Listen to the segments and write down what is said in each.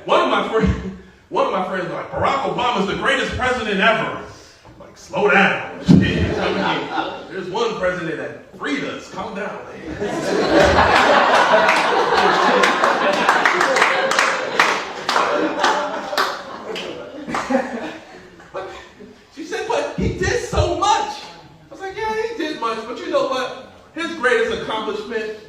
one of my friends was like, Barack Obama's the greatest president ever. I'm like, slow down. There's one president that freed us. Calm down. She said, but he did so much. I was like, yeah, he did much, but you know what? His greatest accomplishment,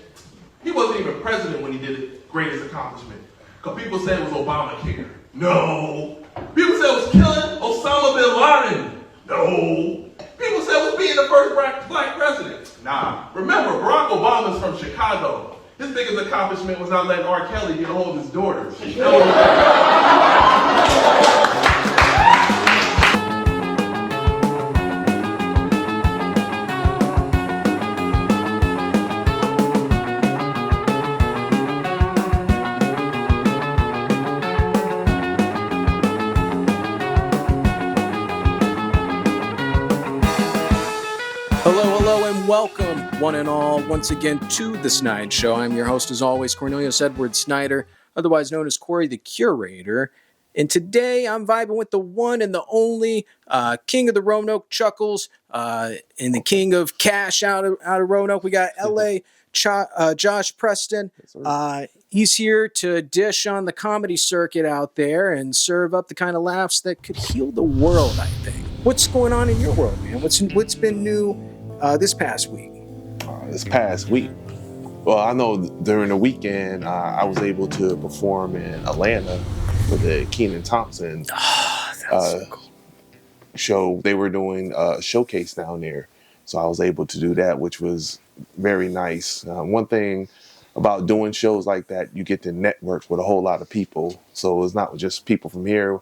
he wasn't even president when he did his greatest accomplishment. Because people said it was Obamacare. No. People said it was killing Osama bin Laden. No. People said it was being the first black president. Nah. Remember, Barack Obama's from Chicago. His biggest accomplishment was not letting R.E.A.L get a hold of his daughters. Hello, and welcome, one and all, once again to The Snide Show. I'm your host, as always, Cornelius Edward Snider, otherwise known as CoryTheCurator. And today, I'm vibing with the one and the only king of the Roanoke chuckles and the king of cash out of Roanoke. We got L.A. Josh Preston. He's here to dish on the comedy circuit out there and serve up the kind of laughs that could heal the world, I think. What's going on in your world, man? What's been new this past week? Well, I know during the weekend I was able to perform in Atlanta for the Kenan Thompson So cool. show. They were doing a showcase down there, so I was able to do that, which was very nice. One thing about doing shows like that, you get to network with a whole lot of people. So it's not just people from here.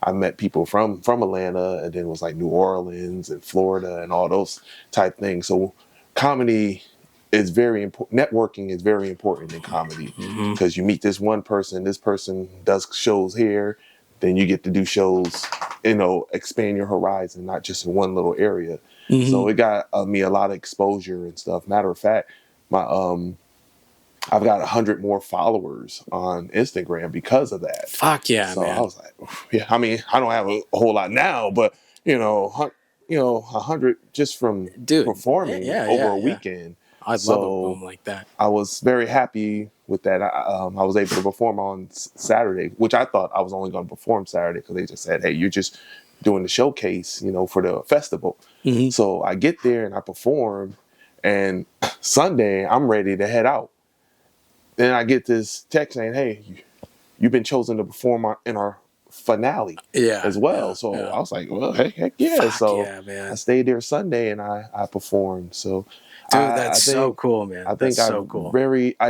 I met people from Atlanta, and then it was like New Orleans and Florida and all those type things. So comedy is very important. Networking is very important in comedy because you meet this one person. This person does shows here. Then you get to do shows, expand your horizon, not just in one little area. So it got me a lot of exposure and stuff. Matter of fact, I've got 100 more followers on Instagram because of that. Fuck yeah, so man. I was like, yeah. I mean, I don't have a whole lot now, but 100 just from performing over a weekend. I'd love a boom like that. I was very happy with that. I was able to perform on Saturday, which I thought I was only going to perform Saturday because they just said, hey, you're just doing the showcase, for the festival. So I get there and I perform, and Sunday I'm ready to head out. Then I get this text saying, hey, you've been chosen to perform in our finale as well. So I was like, well, heck yeah. So I stayed there Sunday and I performed. So dude, that's so cool, man. I think I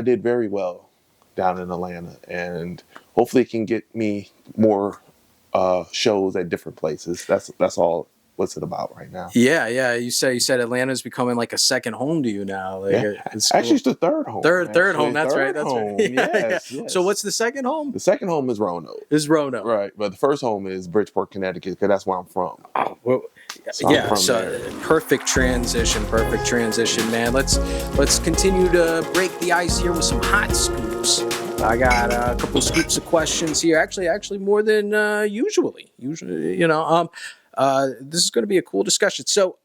did very well down in Atlanta, and hopefully it can get me more shows at different places. That's all. What's it about right now? Yeah. You said Atlanta's becoming like a second home to you now. Like, it's cool. Actually, it's the third home. Third home. That's right. Yes. So what's the second home? The second home is Roanoke. Right, but the first home is Bridgeport, Connecticut, because that's where I'm from. Oh, well, perfect transition, man. Let's continue to break the ice here with some hot scoops. I got a couple of scoops of questions here. Actually more than usually. This is going to be a cool discussion. So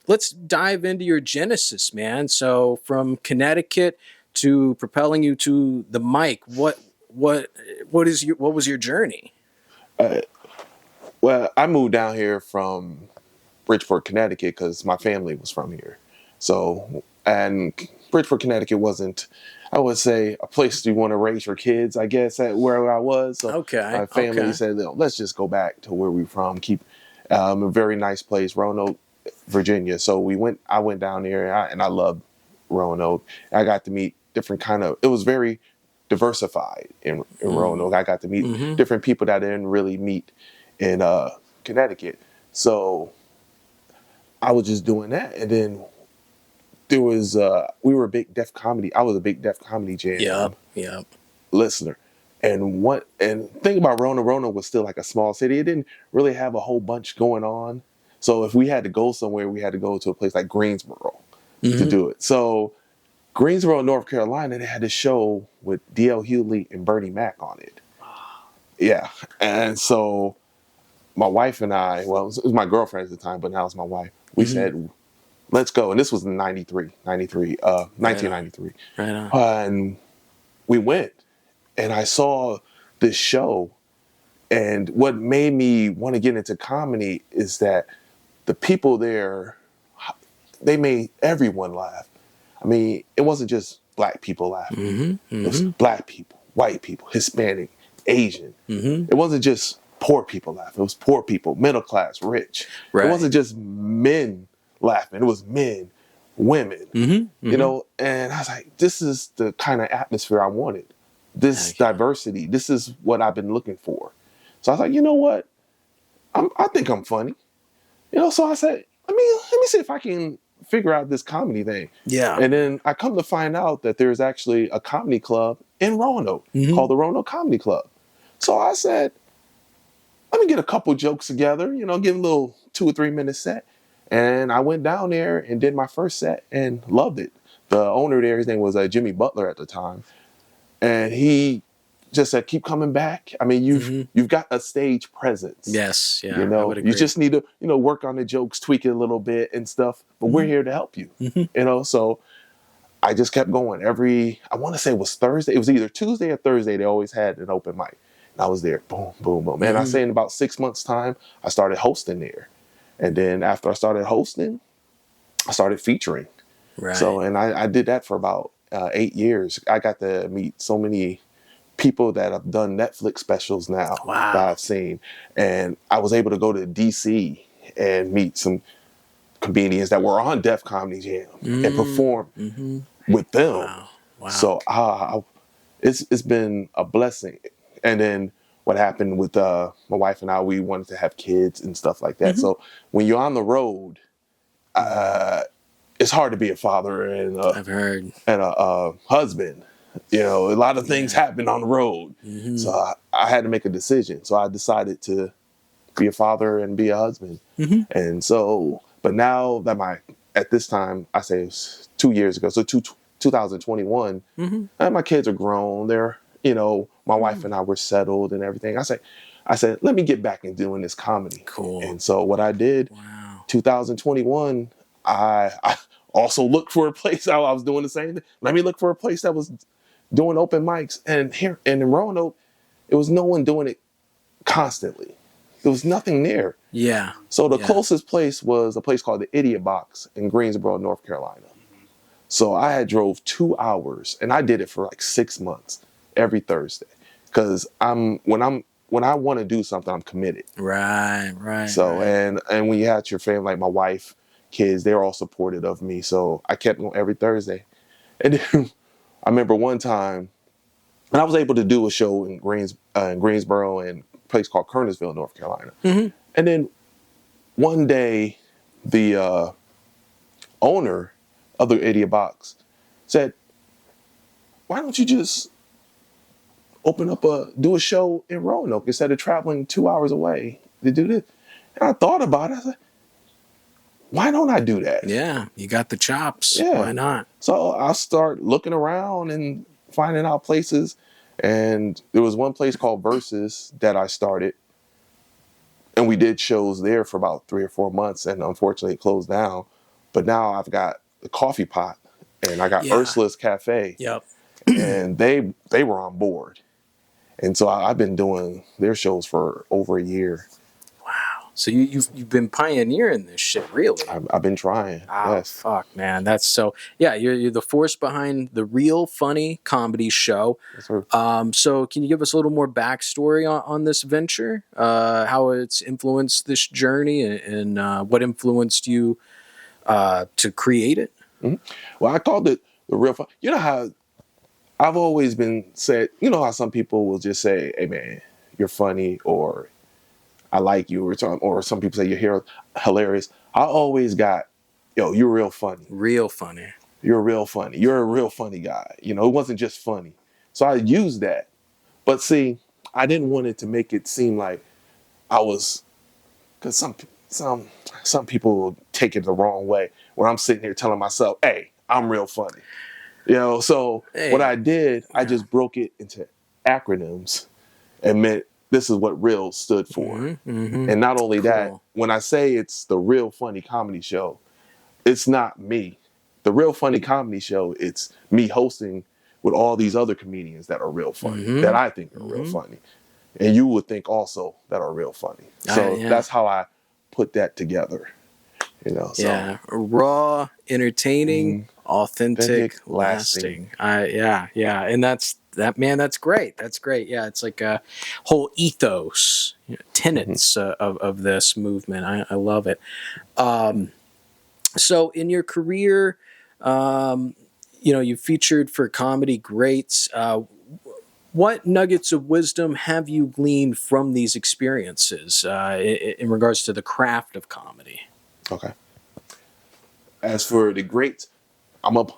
let's dive into your genesis, man. So from Connecticut to propelling you to the mic, what was your journey? Well, I moved down here from Bridgeport, Connecticut, because my family was from here. So, and Bridgeport, Connecticut wasn't, I would say, a place you want to raise your kids, I guess, at where I was. So my family said, let's just go back to where we're from. Keep a very nice place, Roanoke, Virginia. So I went down there, and I loved Roanoke. I got to meet different it was very diversified in Roanoke. I got to meet different people that I didn't really meet in Connecticut. So I was just doing that. And then there was, we were a big Def Comedy. I was a big Def Comedy Jam listener. And think about Roanoke. Roanoke was still like a small city. It didn't really have a whole bunch going on. So if we had to go somewhere, we had to go to a place like Greensboro to do it. So Greensboro, North Carolina, they had a show with D.L. Hughley and Bernie Mac on it. Yeah. And so my wife and I, well, it was my girlfriend at the time, but now it's my wife. We said, let's go. And this was in 1993. Right on. And we went, and I saw this show. And what made me want to get into comedy is that the people there, they made everyone laugh. I mean, it wasn't just black people laughing. It was black people, white people, Hispanic, Asian. It wasn't just poor people laughing. It was poor people, middle class, rich. Right. It wasn't just men laughing. It was men, women, you know, and I was like, this is the kind of atmosphere I wanted. This diversity, this is what I've been looking for. So I was like, you know what? I think I'm funny. You know, so I said, let me see if I can figure out this comedy thing. Yeah. And then I come to find out that there's actually a comedy club in Roanoke called the Roanoke Comedy Club. So I said, let me get a couple jokes together, you know, give a little 2 or 3 minute set. And I went down there and did my first set and loved it. The owner there, his name was Jimmy Butler at the time. And he just said, keep coming back. I mean, you've got a stage presence. Yes, yeah. You I know, would agree. you just need to, you know, work on the jokes, tweak it a little bit and stuff. But we're here to help you. You know, so I just kept going. I want to say it was Thursday. It was either Tuesday or Thursday. They always had an open mic. And I was there. Boom, boom, boom. And I say in about 6 months' time, I started hosting there. And then after I started hosting, I started featuring. Right. So, and I did that for about 8 years. I got to meet so many people that have done Netflix specials now that I've seen. And I was able to go to DC and meet some comedians that were on Def Comedy Jam and perform with them. Wow. So it's been a blessing. And then what happened with my wife and I, we wanted to have kids and stuff like that. So when you're on the road, it's hard to be a father and I've heard. And a husband. You know, a lot of things happen on the road. So I had to make a decision. So I decided to be a father and be a husband. And so, but now that at this time, I say it was 2 years ago, so 2021, and my kids are grown. They're, you know, my wife and I were settled and everything. I said, let me get back and doing this comedy. Cool. And so what I did, 2021, I also looked for a place. I was doing the same thing. Let me look for a place that was doing open mics. And here and in Roanoke, it was no one doing it constantly. There was nothing there. Yeah. So the closest place was a place called the Idiot Box in Greensboro, North Carolina. So I had drove 2 hours, and I did it for like 6 months every Thursday. Because when I want to do something, I'm committed. Right. So and when you have your family, like my wife, kids, they're all supportive of me. So I kept going every Thursday. And then I remember one time, and I was able to do a show in Greensboro and a place called Kernersville, North Carolina. And then one day, the owner of the Idiot Box said, why don't you just do a show in Roanoke instead of traveling 2 hours away to do this? And I thought about it. I said, why don't I do that? Yeah, you got the chops. Yeah. Why not? So I start looking around and finding out places. And there was one place called Versus that I started. And we did shows there for about 3 or 4 months. And unfortunately, it closed down. But now I've got the Coffee Pot and I got Ursula's Cafe. Yep. And they were on board. And so I've been doing their shows for over a year. So you've been pioneering this shit, really. I've been trying. Oh, Yes. fuck, man. That's so... Yeah, you're the force behind the Real Funny comedy show. Yes, sir. So can you give us a little more backstory on this venture? How it's influenced this journey and what influenced you to create it? Well, I called it the Real Funny. You know how I've always been said, you know how some people will just say, hey, man, you're funny, or I like you, or some people say you're hilarious. I always got, yo, you're real funny. Real funny. You're real funny. You're a real funny guy. You know, it wasn't just funny. So I used that. But see, I didn't want it to make it seem like I was, because some people will take it the wrong way, where I'm sitting here telling myself, hey, I'm real funny. You know, so Hey, what I did, I yeah. just broke it into acronyms and meant this is what real stood for. And not only that, Cool. when I say it's the Real Funny Comedy Show, it's not me. The Real Funny Comedy Show, it's me hosting with all these other comedians that are real funny, that I think are real funny. And you would think also that are real funny. So Yeah. that's how I put that together. You know, so Yeah, raw, entertaining, authentic, authentic, lasting. Yeah, and that's that, man. That's great. That's great. Yeah, it's like a whole ethos, tenets of this movement. I love it. So in your career, you featured for comedy greats. What nuggets of wisdom have you gleaned from these experiences in regards to the craft of comedy? Okay. As for the greats, I'm gonna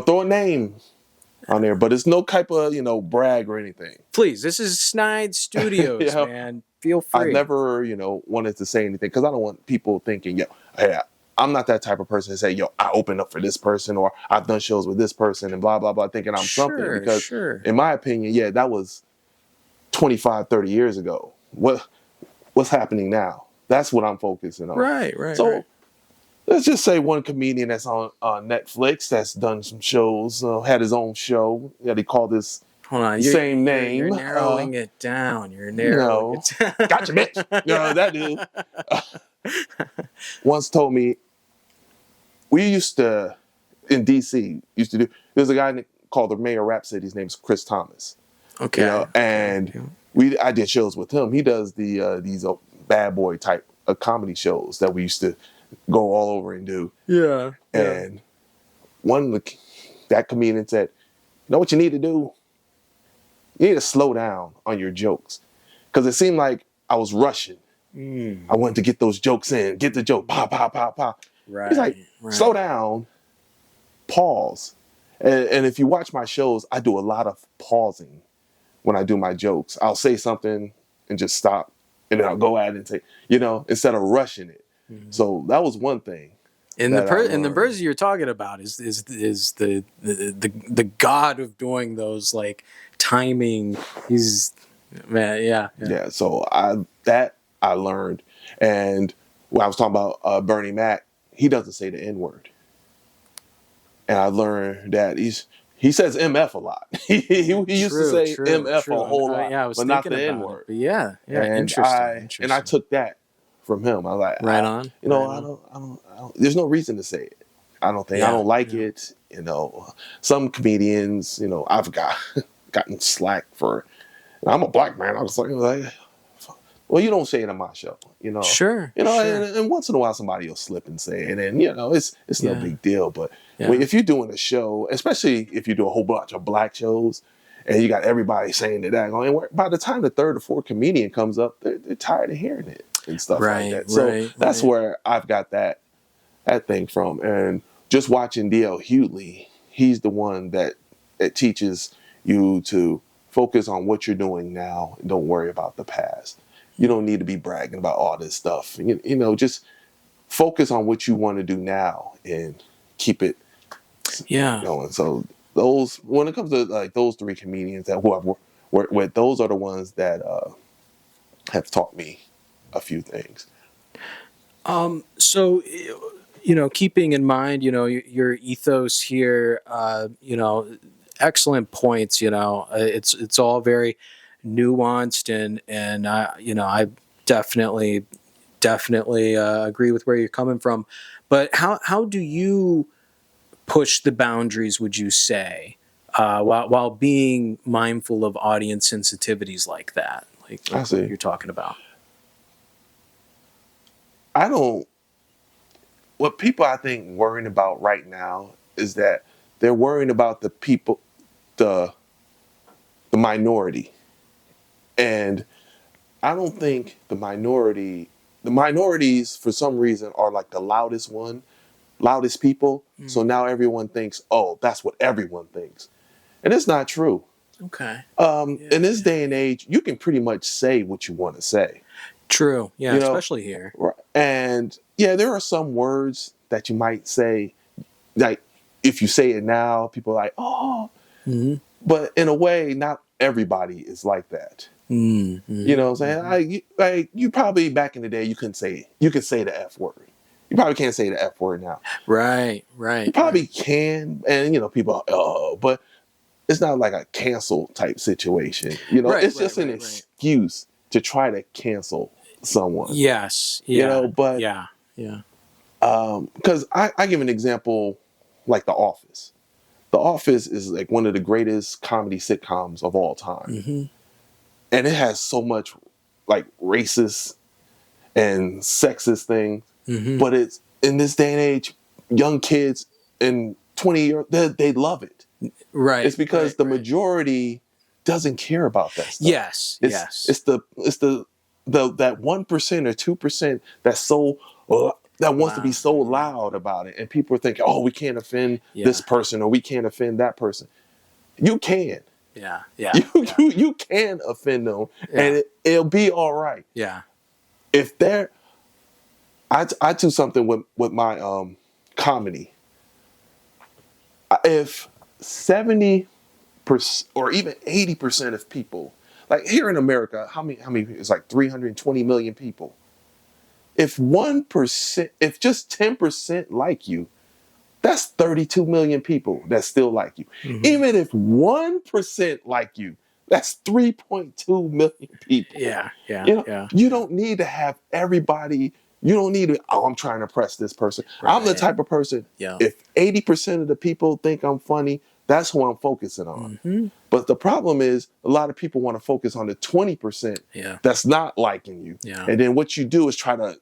throw a name on there, but it's no type of brag or anything. Please, this is Snide Studios, You know, man. Feel I free. never wanted to say anything because I don't want people thinking, hey, I'm not that type of person to say, I opened up for this person or I've done shows with this person and blah blah blah, thinking I'm something. Because Sure. in my opinion, that was 25, 30 years ago. What's happening now? That's what I'm focusing on. Right. So let's just say one comedian that's on Netflix that's done some shows, had his own show that he called this Hold on. same name. You're narrowing it down. You're narrowing it down. Gotcha, bitch. That dude once told me, we used to, in DC, there's a guy called the Mayor Rap City. His name's Chris Thomas. Okay. And I did shows with him. He does these bad boy type of comedy shows that we used to go all over and do. Yeah. And that comedian said, you know what you need to do? You need to slow down on your jokes. Because it seemed like I was rushing. I wanted to get those jokes in, get the joke, pop, pop, pop, pop. Right. He's like, slow down, pause. And if you watch my shows, I do a lot of pausing when I do my jokes. I'll say something and just stop, and then I'll go at it and say, instead of rushing it. So that was one thing. And the person you're talking about is the god of doing those like timing. He's man, yeah. So I learned, and when I was talking about Bernie Mac, he doesn't say the N-word, and I learned that he says MF a lot. he used to say MF a whole lot, but not the N-word. Yeah, and interesting. And I took that from him. I was like, right on. I don't. There's no reason to say it. I don't think. I don't like it. Some comedians, I've gotten slack for. I'm a black man. I was like, well, you don't say it on my show, Sure. And once in a while somebody will slip and say it, and it's no big deal. But if you're doing a show, especially if you do a whole bunch of black shows, and you got everybody saying that, and by the time the third or fourth comedian comes up, they're tired of hearing it and stuff like that. So that's where I've got that thing from. And just watching D.L. Hughley, he's the one that teaches you to focus on what you're doing now and don't worry about the past. You don't need to be bragging about all this stuff. Just focus on what you want to do now and keep it going. So when it comes to like those three comedians who I've worked with, those are the ones that have taught me a few things. So, keeping in mind, your ethos here, excellent points. It's all very nuanced, and I definitely agree with where you're coming from. But how do you push the boundaries, would you say, while being mindful of audience sensitivities like that, like what you're talking about? What people I think worrying about right now is that they're worrying about the people, the minority. And I don't think the minorities for some reason are like the loudest people. So now everyone thinks, oh, that's what everyone thinks. And it's not true. Okay. In this day and age, you can pretty much say what you want to say. True. Yeah, especially here. And there are some words that you might say, like if you say it now, people are like, oh. Mm-hmm. But in a way, not everybody is like that. Mm-hmm. You know what I'm saying? You probably back in the day, you could say the F word. You probably can't say the F word now. Right. You probably can, and people are, oh, but it's not like a cancel type situation. It's just an excuse to try to cancel someone. Yes. Yeah. But yeah. because I give an example, like The Office. The Office is like one of the greatest comedy sitcoms of all time. Mm-hmm. And it has so much like racist and sexist things. Mm-hmm. But it's in this day and age, young kids in 20 years, they love it. Right. It's because the majority doesn't care about that stuff. Yes. It's the that 1% or 2% that's so that wants to be so loud about it, and people are thinking, oh, we can't offend this person or we can't offend that person. You can. Yeah. Yeah. You can offend them, and it'll be all right. Yeah. If they're, I do something with my comedy. If 70% or even 80% of people, like here in America, how many? It's like 320 million people. If 1%, if just 10% like you, that's 32 million people that still like you. Mm-hmm. Even if 1% like you, that's 3.2 million people. Yeah. You don't need to have everybody. You don't need to, I'm trying to impress this person. Right. I'm the type of person, if 80% of the people think I'm funny, that's who I'm focusing on. Mm-hmm. But the problem is a lot of people want to focus on the 20% that's not liking you. Yeah. And then what you do is try to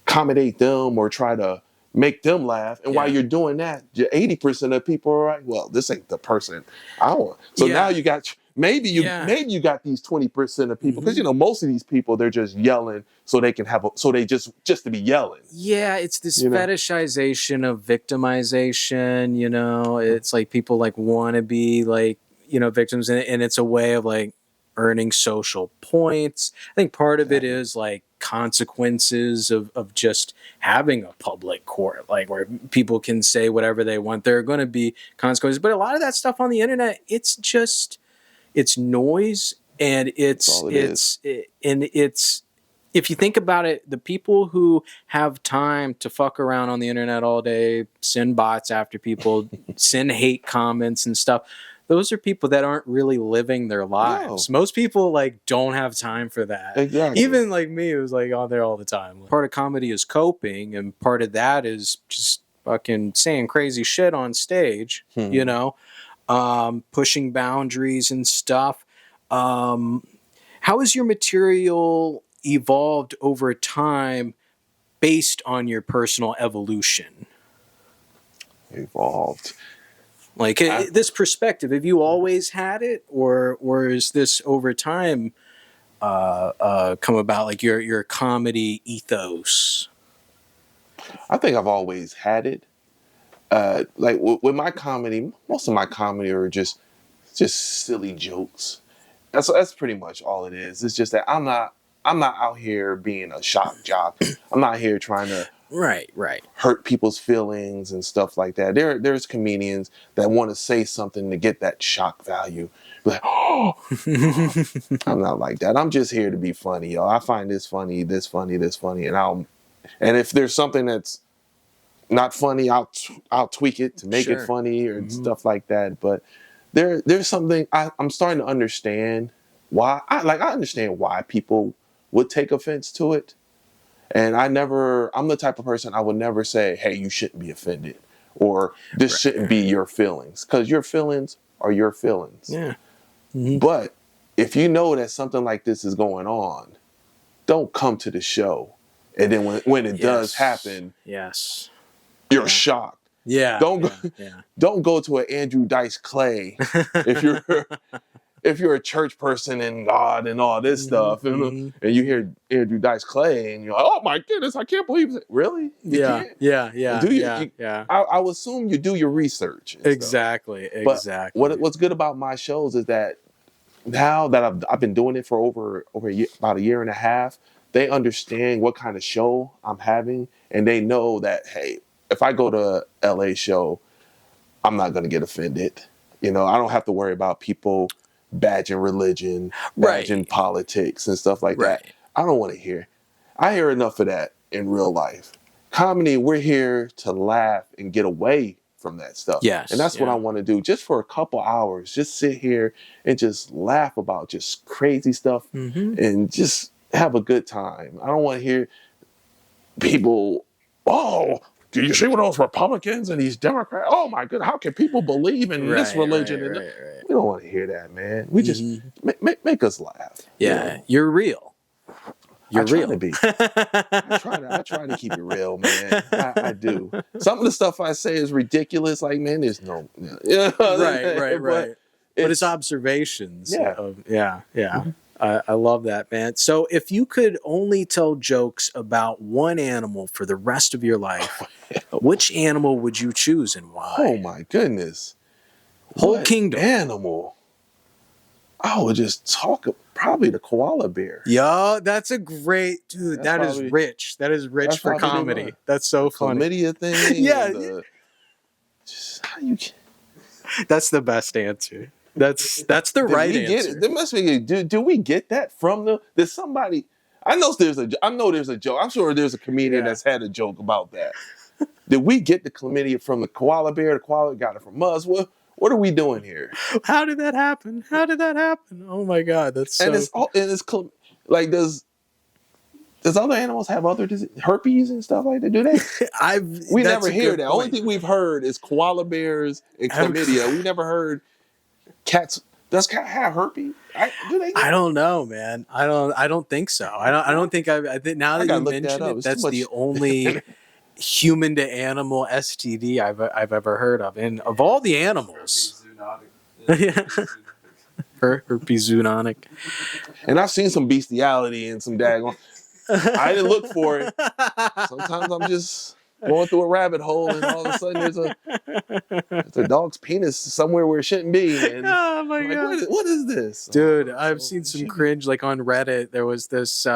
accommodate them or try to make them laugh. And while you're doing that, your 80% of people are like, well, this ain't the person I want. So now you got, maybe you got these 20% of people, because most of these people, they're just yelling so they can have just to be yelling. Yeah, it's this fetishization of victimization, it's like people like want to be like, victims, and it's a way of like earning social points. I think part of it is like consequences of just having a public court, like where people can say whatever they want. There are going to be consequences, but a lot of that stuff on the internet, it's noise, and it's if you think about it, the people who have time to fuck around on the internet all day, send bots after people, send hate comments and stuff, those are people that aren't really living their lives. No. Most people like don't have time for that. Exactly. Even like me, who's like on there all the time. Part of comedy is coping, and part of that is just fucking saying crazy shit on stage, pushing boundaries and stuff. How has your material evolved over time based on your personal evolution? Evolved. Like this perspective, have you always had it, or is this over time come about, like your comedy ethos? I think I've always had it. Like with my comedy, most of my comedy are just silly jokes. That's pretty much all it is. It's just that I'm not out here being a shock jock. I'm not here trying to hurt people's feelings and stuff like that. There's comedians that want to say something to get that shock value. Like, oh, I'm not like that. I'm just here to be funny, y'all. I find this funny, and if there's something that's not funny, I'll tweak it to make it funny or stuff like that. But there's something I'm starting to understand why. I understand why people would take offense to it. And I'm the type of person, I would never say, hey, you shouldn't be offended, or this shouldn't be your feelings, because your feelings are your feelings. Yeah. Mm-hmm. But if you know that something like this is going on, don't come to the show. And then when it does happen, you're shocked. Yeah. Don't go to an Andrew Dice Clay if you're a church person and God and all this stuff, and you hear Andrew Dice Clay and you're like, oh my goodness, I can't believe it. Really? Yeah. I would assume you do your research. Exactly. But what's good about my shows is that now that I've been doing it for over a year, about a year and a half, they understand what kind of show I'm having, and they know that, hey, if I go to a LA show, I'm not going to get offended. You know, I don't have to worry about people badging religion, Right. badging politics and stuff like that. Right. I don't want to hear. I hear enough of that in real life. Comedy, we're here to laugh and get away from that stuff. Yes. And that's what I want to do. Just for a couple hours, just sit here and just laugh about just crazy stuff and just have a good time. I don't want to hear people, oh, do you see what those Republicans and these Democrats? Oh my goodness, how can people believe in this religion? Right. We don't want to hear that, man. We just make us laugh. Yeah, you know? You're real. You're I try real. to be. I try to keep it real, man. I do. Some of the stuff I say is ridiculous. Like, man, there's no. Right. But it's observations. Yeah. I love that, man. So if you could only tell jokes about one animal for the rest of your life, which animal would you choose and why? Oh my goodness. Whole What kingdom. animal. I would just talk probably the koala bear. Yo, that's a great dude. That is rich. That is rich for comedy. That's so funny. Chlamydia thing. Yeah. Just how you. That's the best answer. That's the right answer. There must be. Do we get that from them? There's somebody. I know there's a joke. I'm sure there's a comedian that's had a joke about that. Did we get the chlamydia from the koala bear? The koala got it from us. What are we doing here? How did that happen? Oh my God, that's so. And like does other animals have other herpes and stuff like that? Do they? We never hear that. The only thing we've heard is koala bears and chlamydia. We never heard cats. Does cat have herpes? Do they? I don't know, man. I don't think so. I don't think I think now that you mention it, that's the only human to animal STD I've ever heard of, and of all the animals, herpes zoonotic. And I've seen some bestiality and some daggone. I didn't look for it. Sometimes I'm just going through a rabbit hole, and all of a sudden there's a dog's penis somewhere where it shouldn't be. And oh my God! What is this, dude? I've seen some cringe. Like on Reddit, there was this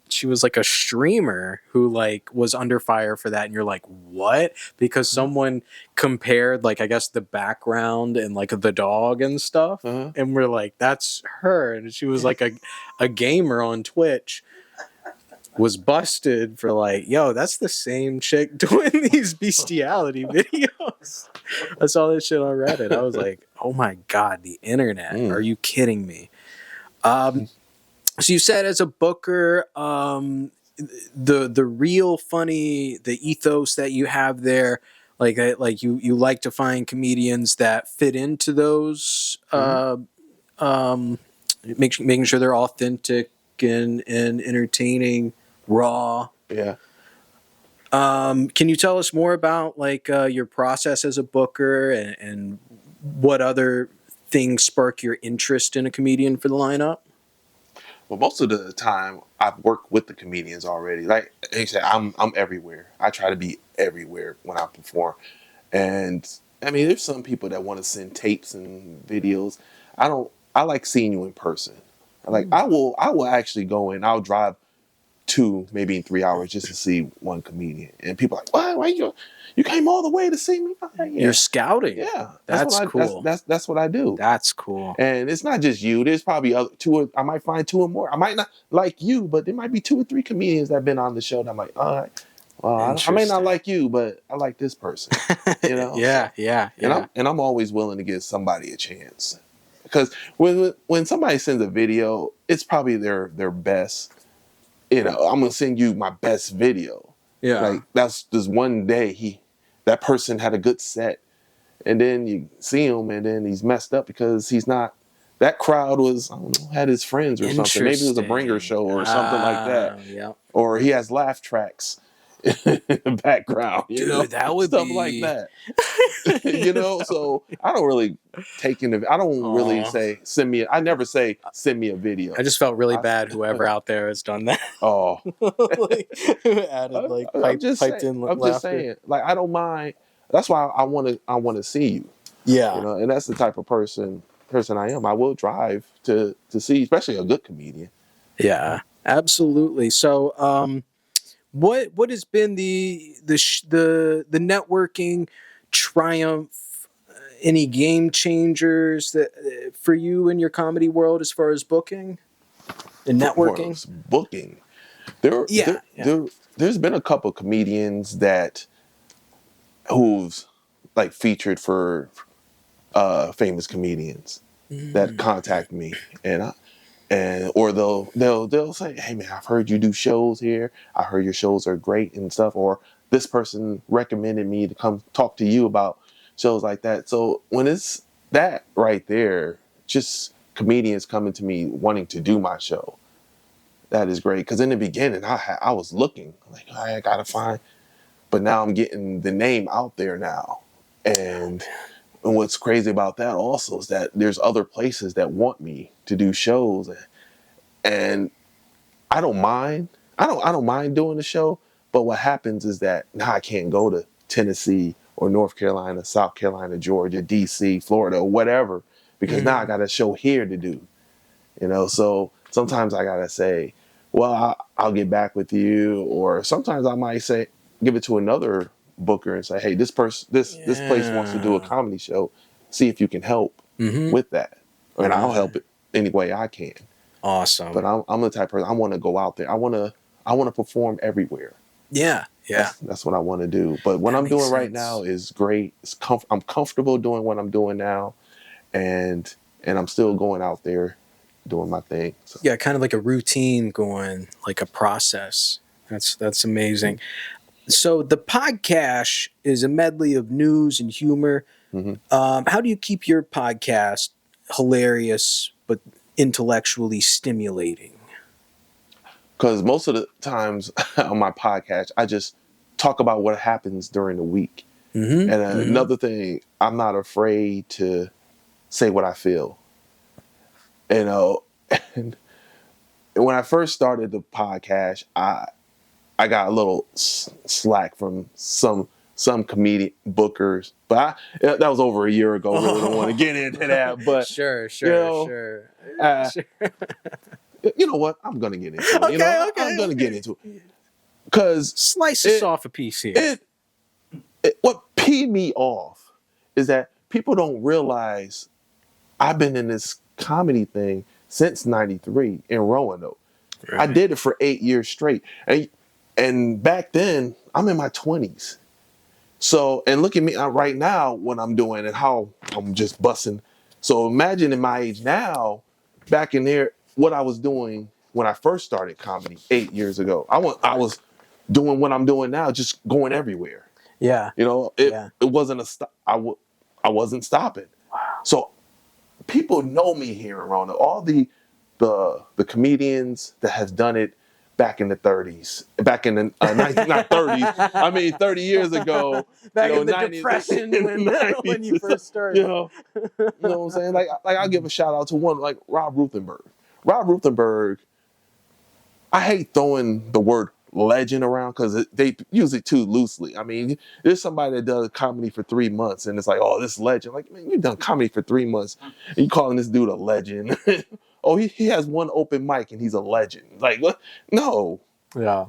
she was like a streamer who like was under fire for that, and you're like, what? Because someone compared like I guess the background and like the dog and stuff, and we're like, that's her, and she was like a gamer on Twitch. Was busted for like, yo, that's the same chick doing these bestiality videos. I saw this shit on Reddit. I was like, oh my God, the internet. Are you kidding me? So you said as a booker, the real funny, the ethos that you have there, like you like to find comedians that fit into those, making sure they're authentic and entertaining, raw. Yeah. Can you tell us more about like your process as a booker and what other things spark your interest in a comedian for the lineup? Well, most of the time I've worked with the comedians already. Like you said, I'm everywhere. I try to be everywhere when I perform. And I mean, there's some people that want to send tapes and videos. I like seeing you in person. I will actually go in. I'll drive 2, maybe 3 hours just to see one comedian. And people are like, why you came all the way to see me? Like, yeah. You're scouting. Yeah. That's cool. That's what I do. That's cool. And it's not just you. There's probably I might find 2 or more. I might not like you, but there might be 2 or 3 comedians that have been on the show that I'm like, all right. Well, I may not like you, but I like this person. You know? Yeah. And I'm always willing to give somebody a chance. Because when somebody sends a video, it's probably their best. You know, I'm gonna send you my best video. Yeah. Like that's just one day that person had a good set, and then you see him, and then he's messed up because he's not. That crowd was, I don't know, had his friends or something. Maybe it was a bringer show or something like that. Yeah. Or he has laugh tracks in the background. You know, that would stuff be... like that. You know, so I don't really really say send me. I never say send me a video. I just felt really bad. Whoever out there has done that. Oh, who added piped in. I'm just saying, like I don't mind. That's why I want to see you. Yeah, you know, and that's the type of person I am. I will drive to see, especially a good comedian. Yeah, absolutely. So, What has been the networking triumph? Any game changers that for you in your comedy world as far as booking and networking? For booking, there, Yeah, there, there, there's been a couple comedians who's like featured for famous comedians that contact me, or they'll say, "Hey man, I've heard you do shows here. I heard your shows are great and stuff." Or this person recommended me to come talk to you about shows like that. So when it's that right there, just comedians coming to me wanting to do my show, that is great. Because in the beginning, I was looking like I gotta find, but now I'm getting the name out there now, and. And what's crazy about that also is that there's other places that want me to do shows, and I don't mind. I don't mind doing the show, but what happens is that now I can't go to Tennessee or North Carolina, South Carolina, Georgia, DC, Florida, or whatever, because now I got a show here to do. So sometimes I gotta say, well, I'll get back with you, or sometimes I might say, give it to another booker and say, hey, this place wants to do a comedy show. See if you can help with that, and I'll help it any way I can. Awesome. But I'm the type of person, I want to go out there. I want to perform everywhere. Yeah. That's what I want to do. But what I'm doing right now is great. I'm comfortable doing what I'm doing now, and I'm still going out there doing my thing. So. Yeah, kind of like a routine going, like a process. That's amazing. So the podcast is a medley of news and humor. How do you keep your podcast hilarious but intellectually stimulating? Because most of the times on my podcast, I just talk about what happens during the week. And another thing, I'm not afraid to say what I feel. And when I first started the podcast, I got a little slack from some comedic bookers, but that was over a year ago. Really don't want to get into that, but sure. You know what? I'm gonna get into it. Okay, I'm gonna get into it because slice us off a piece here. What peed me off is that people don't realize I've been in this comedy thing since '93 in Roanoke. Right. I did it for 8 years straight, and back then I'm in my 20s. So, and look at me right now, what I'm doing and how I'm just busting. So imagine in my age now, back in there, what I was doing when I first started comedy 8 years ago. I was doing what I'm doing now, just going everywhere. Yeah. It wasn't a stop. I wasn't stopping. Wow. So people know me here in Roanoke. All the comedians that has done it back in the 30s, back in the not 30s, I mean 30 years ago. Back in the 90s, Depression when you first started. You know what I'm saying? Like I'll give a shout out to one like Rob Ruthenberg. Rob Ruthenberg, I hate throwing the word legend around because they use it too loosely. I mean, there's somebody that does comedy for 3 months and it's like, oh, this legend. Like, man, you've done comedy for 3 months and you calling this dude a legend. Oh, he has one open mic and he's a legend. Like, what? No. Yeah.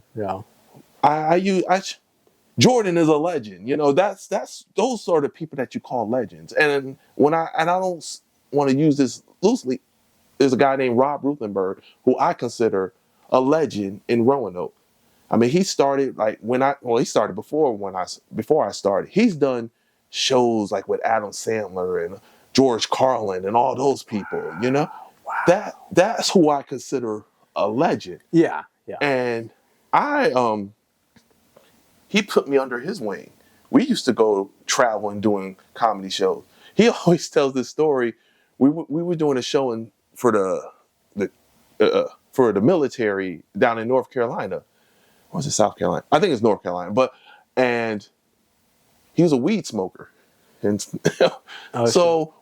Jordan is a legend. That's those sort of people that you call legends. And I don't want to use this loosely. There's a guy named Rob Ruthenberg who I consider a legend in Roanoke. I mean, he started he started before I started. He's done shows like with Adam Sandler and George Carlin and all those people, Wow. That's who I consider a legend. Yeah. And he put me under his wing. We used to go traveling doing comedy shows. He always tells this story. We were doing a show for the military down in North Carolina. Or was it South Carolina? I think it's North Carolina. And he was a weed smoker. And so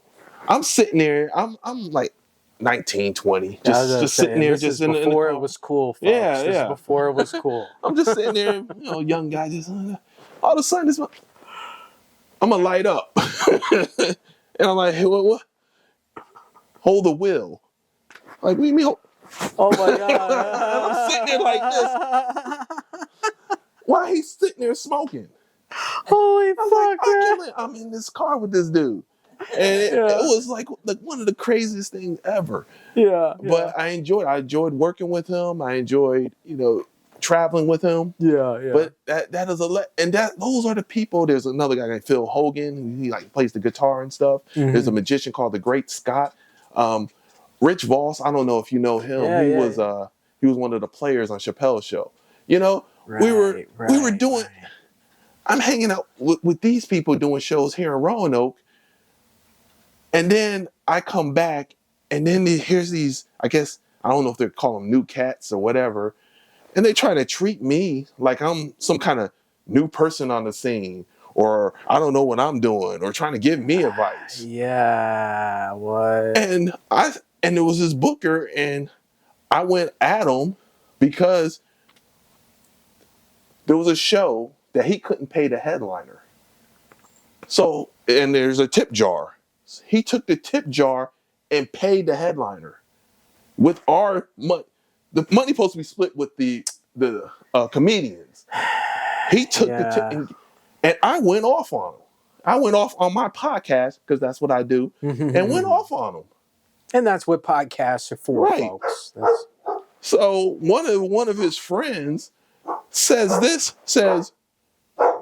I'm sitting there, I'm like 19, 20, just sitting there. Just before it was cool, folks. Yeah. This is before it was cool. I'm just sitting there, young guy, just all of a sudden, I'm going to light up. And I'm like, hey, what? Hold the wheel. Like, what do you mean? Oh my God. I'm sitting there like this. while he's sitting there smoking. Holy I was fuck, like, man. I'm in this car with this dude. And it was like one of the craziest things ever. Yeah. But I enjoyed working with him. I enjoyed, traveling with him. Yeah. But that is those are the people. There's another guy named Phil Hogan. He like plays the guitar and stuff. Mhm. There's a magician called the Great Scott. Rich Voss, I don't know if you know him. He was one of the players on Chappelle's show. We were doing. I'm hanging out with these people doing shows here in Roanoke, and then I come back, and then here's these. I guess I don't know if they call them new cats or whatever, and they try to treat me like I'm some kind of new person on the scene, or I don't know what I'm doing, or trying to give me advice. Yeah, what? And there was this booker, and I went at him because there was a show that he couldn't pay the headliner. So, and there's a tip jar. He took the tip jar and paid the headliner with our money. The money supposed to be split with the comedians. He took the tip, and I went off on him. I went off on my podcast, because that's what I do, and went off on him. And that's what podcasts are for, Right. folks. So one of his friends says,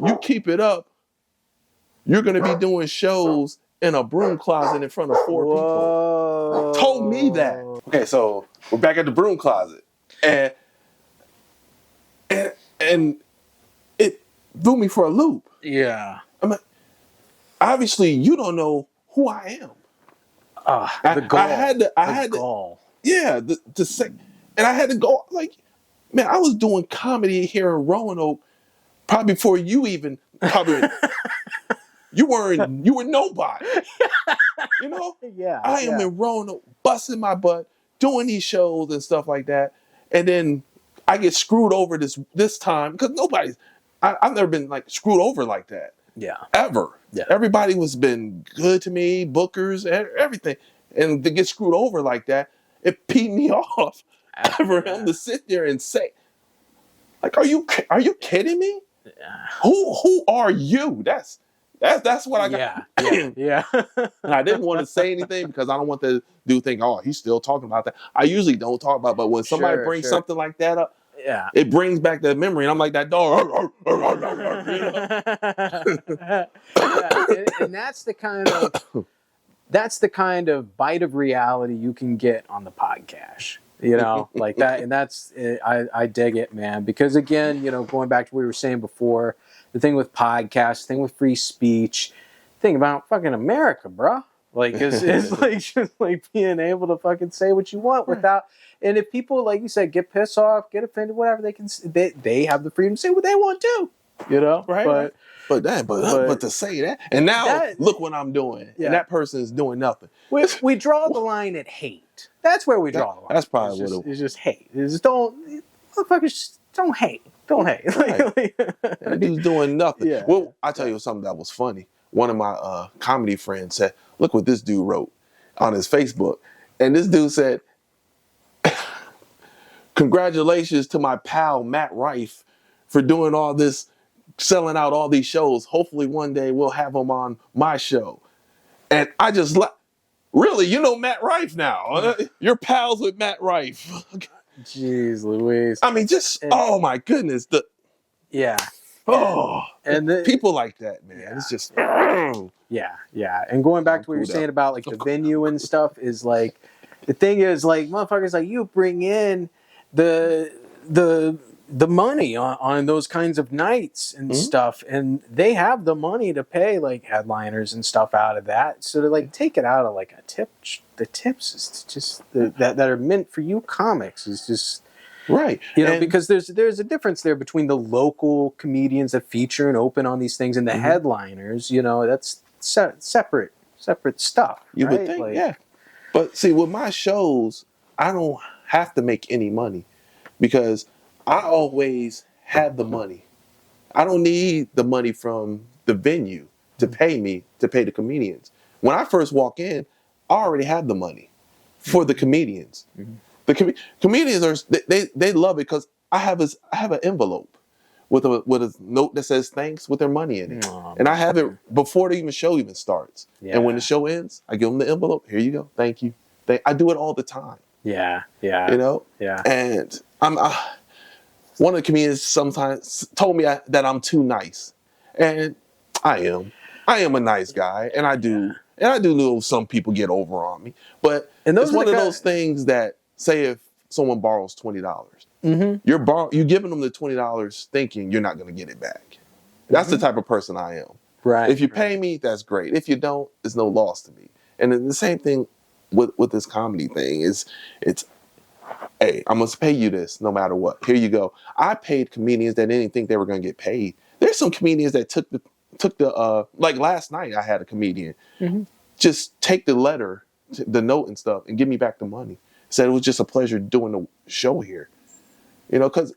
you keep it up, you're going to be doing shows in a broom closet in front of 4 people. Told me that. Okay, so we're back at the broom closet. And it threw me for a loop. Yeah. I'm like, obviously, you don't know who I am. The gall. I had to, gall. yeah, to say, and I had to go, like, man, I was doing comedy here in Roanoke probably before you even, you were nobody, Yeah. I am in Roanoke, busting my butt, doing these shows and stuff like that, and then I get screwed over this time, because I've never been like screwed over like that. Yeah. Ever. Yeah. Everybody was been good to me, bookers, everything. And to get screwed over like that, it peed me off for him to sit there and say, like, are you kidding me? Yeah. Who are you? That's what I got. Yeah. And I didn't want to say anything because I don't want the dude think, oh, he's still talking about that. I usually don't talk about it, but when somebody brings something like that up, yeah, it brings back that memory, and I'm like that dog. And that's the kind of bite of reality you can get on the podcast, like that. And that's I dig it, man, because again, going back to what we were saying before, the thing with podcasts, the thing with free speech, the thing about fucking America, bro. Like it's like just like being able to fucking say what you want without. And if people, like you said, get pissed off, get offended, whatever, they have the freedom to say what they want to, right? But to say that, and now look what I'm doing, and that person is doing nothing. We draw the line at hate. That's where we draw the line. That's probably it's just hate. It's just motherfuckers don't hate. Don't hate. Right. That dude's doing nothing. Yeah. Well, I tell you something that was funny. One of my comedy friends said, "Look what this dude wrote on his Facebook," and this dude said, "Congratulations to my pal Matt Rife for doing all this, selling out all these shows. Hopefully one day we'll have him on my show." And I just really, Matt Rife now. You're pals with Matt Rife. Jeez Louise. I mean, oh my goodness. And people like that, man. Yeah. It's just yeah. And going back to what you're saying about like the venue and stuff is like, the thing is like, motherfuckers, like, you bring in the money on those kinds of nights and stuff, and they have the money to pay like headliners and stuff out of that. So to like take it out of like a tip, the tips is just that are meant for you comics is just right. Because there's a difference there between the local comedians that feature and open on these things and the headliners. That's separate stuff. You right? would think, yeah. But see, with my shows, I don't have to make any money because I always have the money. I don't need the money from the venue to pay me to pay the comedians. When I first walk in, I already have the money for the comedians. The comedians they love it because I have an envelope with a note that says thanks with their money in it. And I have it before the show even starts. Yeah. And when the show ends, I give them the envelope. Here you go. Thank you. I do it all the time. Yeah. Yeah. You know? Yeah. And one of the comedians sometimes told me that I'm too nice. And I am. I am a nice guy. And I do. And I do know some people get over on me. But it's one of those things that, say if someone borrows $20, you're giving them the $20 thinking you're not going to get it back. That's the type of person I am. Right. If you pay me, that's great. If you don't, it's no loss to me. And then the same thing with this comedy thing is, hey, I'm going to pay you this no matter what. Here you go. I paid comedians that didn't think they were going to get paid. There's some comedians that took the like last night I had a comedian just take the letter, the note and stuff, and give me back the money. Said it was just a pleasure doing the show here. You know, because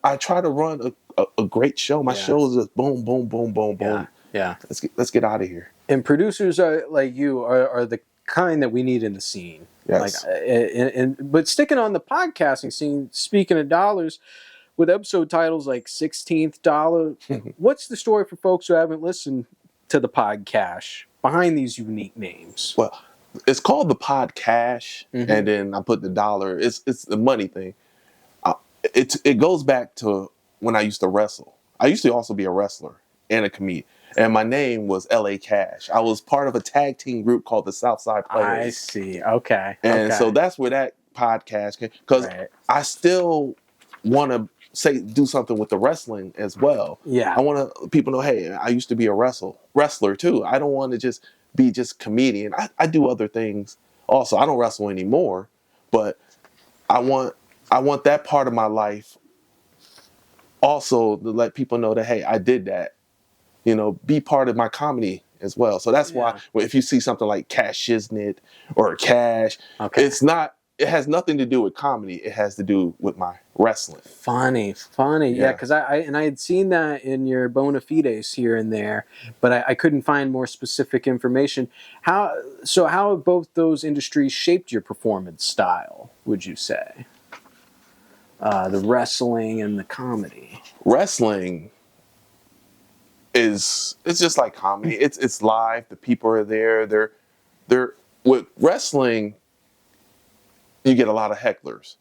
I try to run a great show. My show is just boom, boom, boom, boom, boom. Yeah. Let's get out of here. And producers like you are the kind that we need in the scene. Yes. But sticking on the podcasting scene, speaking of dollars, with episode titles like 16th Dollar, what's the story for folks who haven't listened to the podcast behind these unique names? Well, it's called the podcast, and then I put the dollar. It's the money thing. It goes back to when I used to wrestle. I used to also be a wrestler and a comedian. And my name was L.A. Cash. I was part of a tag team group called the Southside Players. I see. Okay. And so that's where that podcast came. Because I still want to do something with the wrestling as well. Yeah. I want people to know, hey, I used to be a wrestler too. I don't want to just be comedian. I do other things also. I don't wrestle anymore, but I want that part of my life also to let people know that, hey, I did that. You know, be part of my comedy as well. So that's why if you see something like Cash Shiznit or Cash, it has nothing to do with comedy. It has to do with my wrestling. Funny. Yeah, because I had seen that in your bona fides here and there, but I couldn't find more specific information. How have both those industries shaped your performance style, would you say? The wrestling and the comedy. Wrestling it's just like comedy. It's live. The people are there. They're with wrestling. You get a lot of hecklers.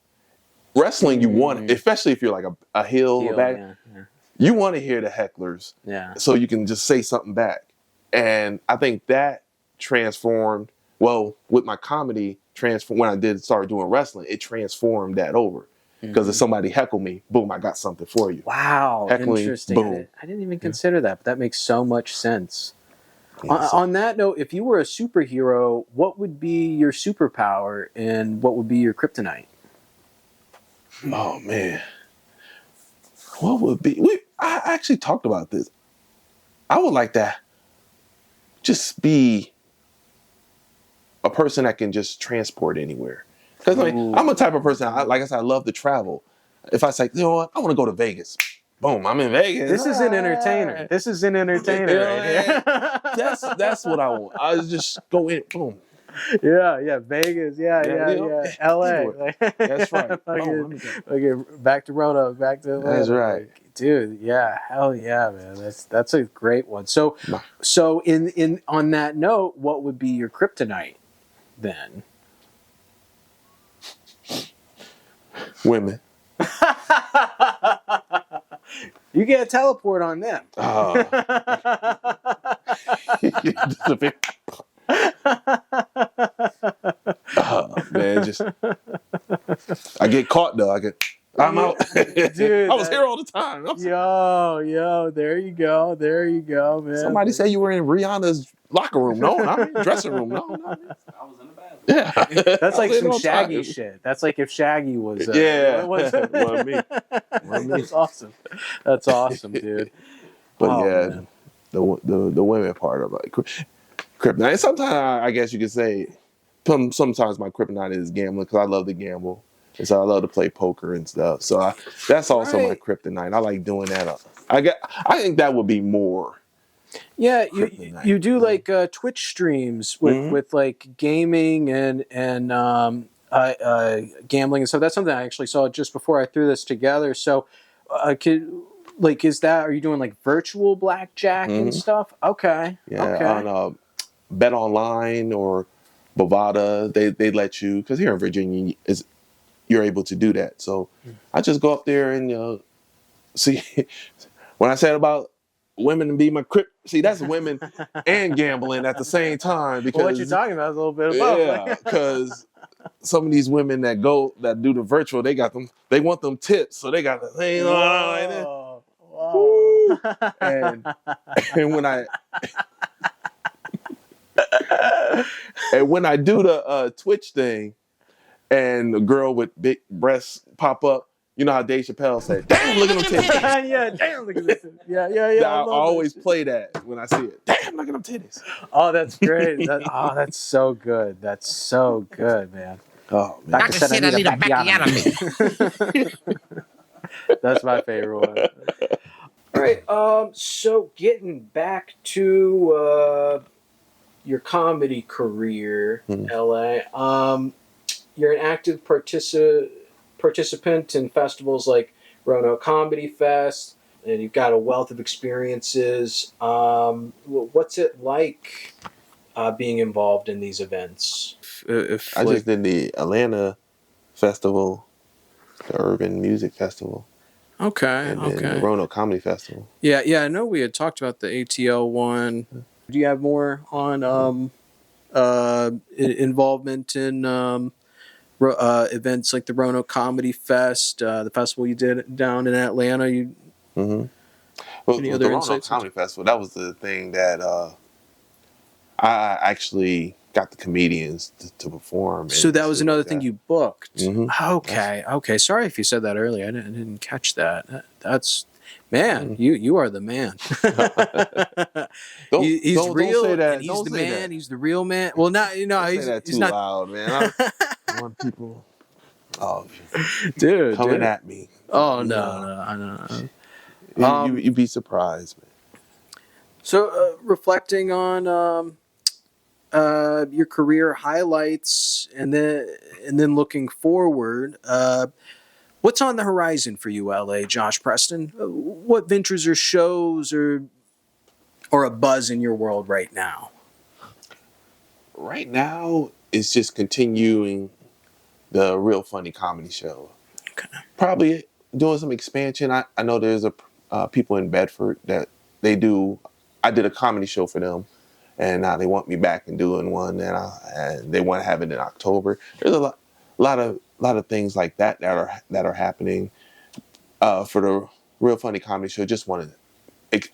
Wrestling, you want, especially if you're like a heel or back, you want to hear the hecklers, so you can just say something back. And I think that transformed. Well, with my comedy, when I started doing wrestling, it transformed that over. Because if somebody heckled me, boom, I got something for you. Wow, heckling, interesting. Boom. I didn't even consider that, but that makes so much sense. On that note, if you were a superhero, what would be your superpower and what would be your kryptonite? Oh, man. What would be... I actually talked about this. I would like to just be a person that can just transport anywhere. Because I'm a type of person, like I said, I love to travel. If I say, you know what, I want to go to Vegas. Boom, I'm in Vegas. This is an entertainer. This is an entertainer right here. That's what I want. I just go in, boom. Yeah, Vegas, yeah, LA. That's right. Okay, back to Roanoke, back to Atlanta. That's right. Dude, yeah, hell yeah, man. That's a great one. So in on that note, what would be your kryptonite then? Women. You can't teleport on them. Oh. Man, I get caught though. I'm out. Dude, I was here all the time. Yo, there you go, man. Somebody say you were in Rihanna's locker room. No, not in the dressing room. No. I was in the bathroom. Yeah. That's like some Shaggy shit. That's like if Shaggy was... me. That's awesome, dude. But the women part of like kryptonite. Sometimes I guess you could say sometimes my kryptonite is gambling because I love to gamble. And so I love to play poker and stuff. So that's also my kryptonite. I like doing that. I think that would be more. Yeah, you do like Twitch streams with like gaming and gambling and stuff. That's something I actually saw just before I threw this together. So Like, are you doing like virtual blackjack and stuff? Okay. Yeah, Okay. on Bet Online or Bovada, they let you, because here in Virginia you're able to do that. So I just go up there and see. When I said about women and be my crip, see, that's women and gambling at the same time. Because well, what you're talking about is a little bit of both. yeah, because some of these women that do the virtual, they want them tips, so they got the thing on. Whoa. And when I do the Twitch thing, and the girl with big breasts pop up, you know how Dave Chappelle said, "Damn, look at them titties." Yeah, damn, look at this. Yeah. I always play that when I see it. Damn, look at them titties. Oh, that's great. That's so good. That's so good, man. Oh, man. Doctor said I need a Bacchianomy. That's my favorite one. All right. So getting back to your comedy career, LA. You're an active participant in festivals like Roanoke Comedy Fest, and you've got a wealth of experiences. What's it like being involved in these events? I just did the Atlanta festival, the Urban Music Festival. Okay. And then the Roanoke Comedy Festival. Yeah. I know we had talked about the ATL one. Do you have more on involvement in events like the Roanoke Comedy Fest, the festival you did down in Atlanta? Well, any with other the Roanoke insights? Comedy Festival, that was the thing that I actually got the comedians to perform. So that was another thing that. you booked. Okay. Sorry if you said that earlier. I didn't catch that. That's man. You are the man. He's real. Don't say that. And he's Don't the say man. that. He's the real man. Well, not Don't he's say that he's too not loud, man. I want people. Oh, dude coming at me. Oh no, I know. You'd be surprised, man. So reflecting on your career highlights, and then looking forward, what's on the horizon for you, LA, Josh Preston? What ventures or shows or a buzz in your world right now? Right now, it's just continuing the Real Funny comedy show. Okay. Probably doing some expansion. I know there's people in Bedford that they do. I did a comedy show for them, and now they want me back and doing one, and they want to have it in October. There's a lot of things like that are happening for the Real Funny comedy show. Just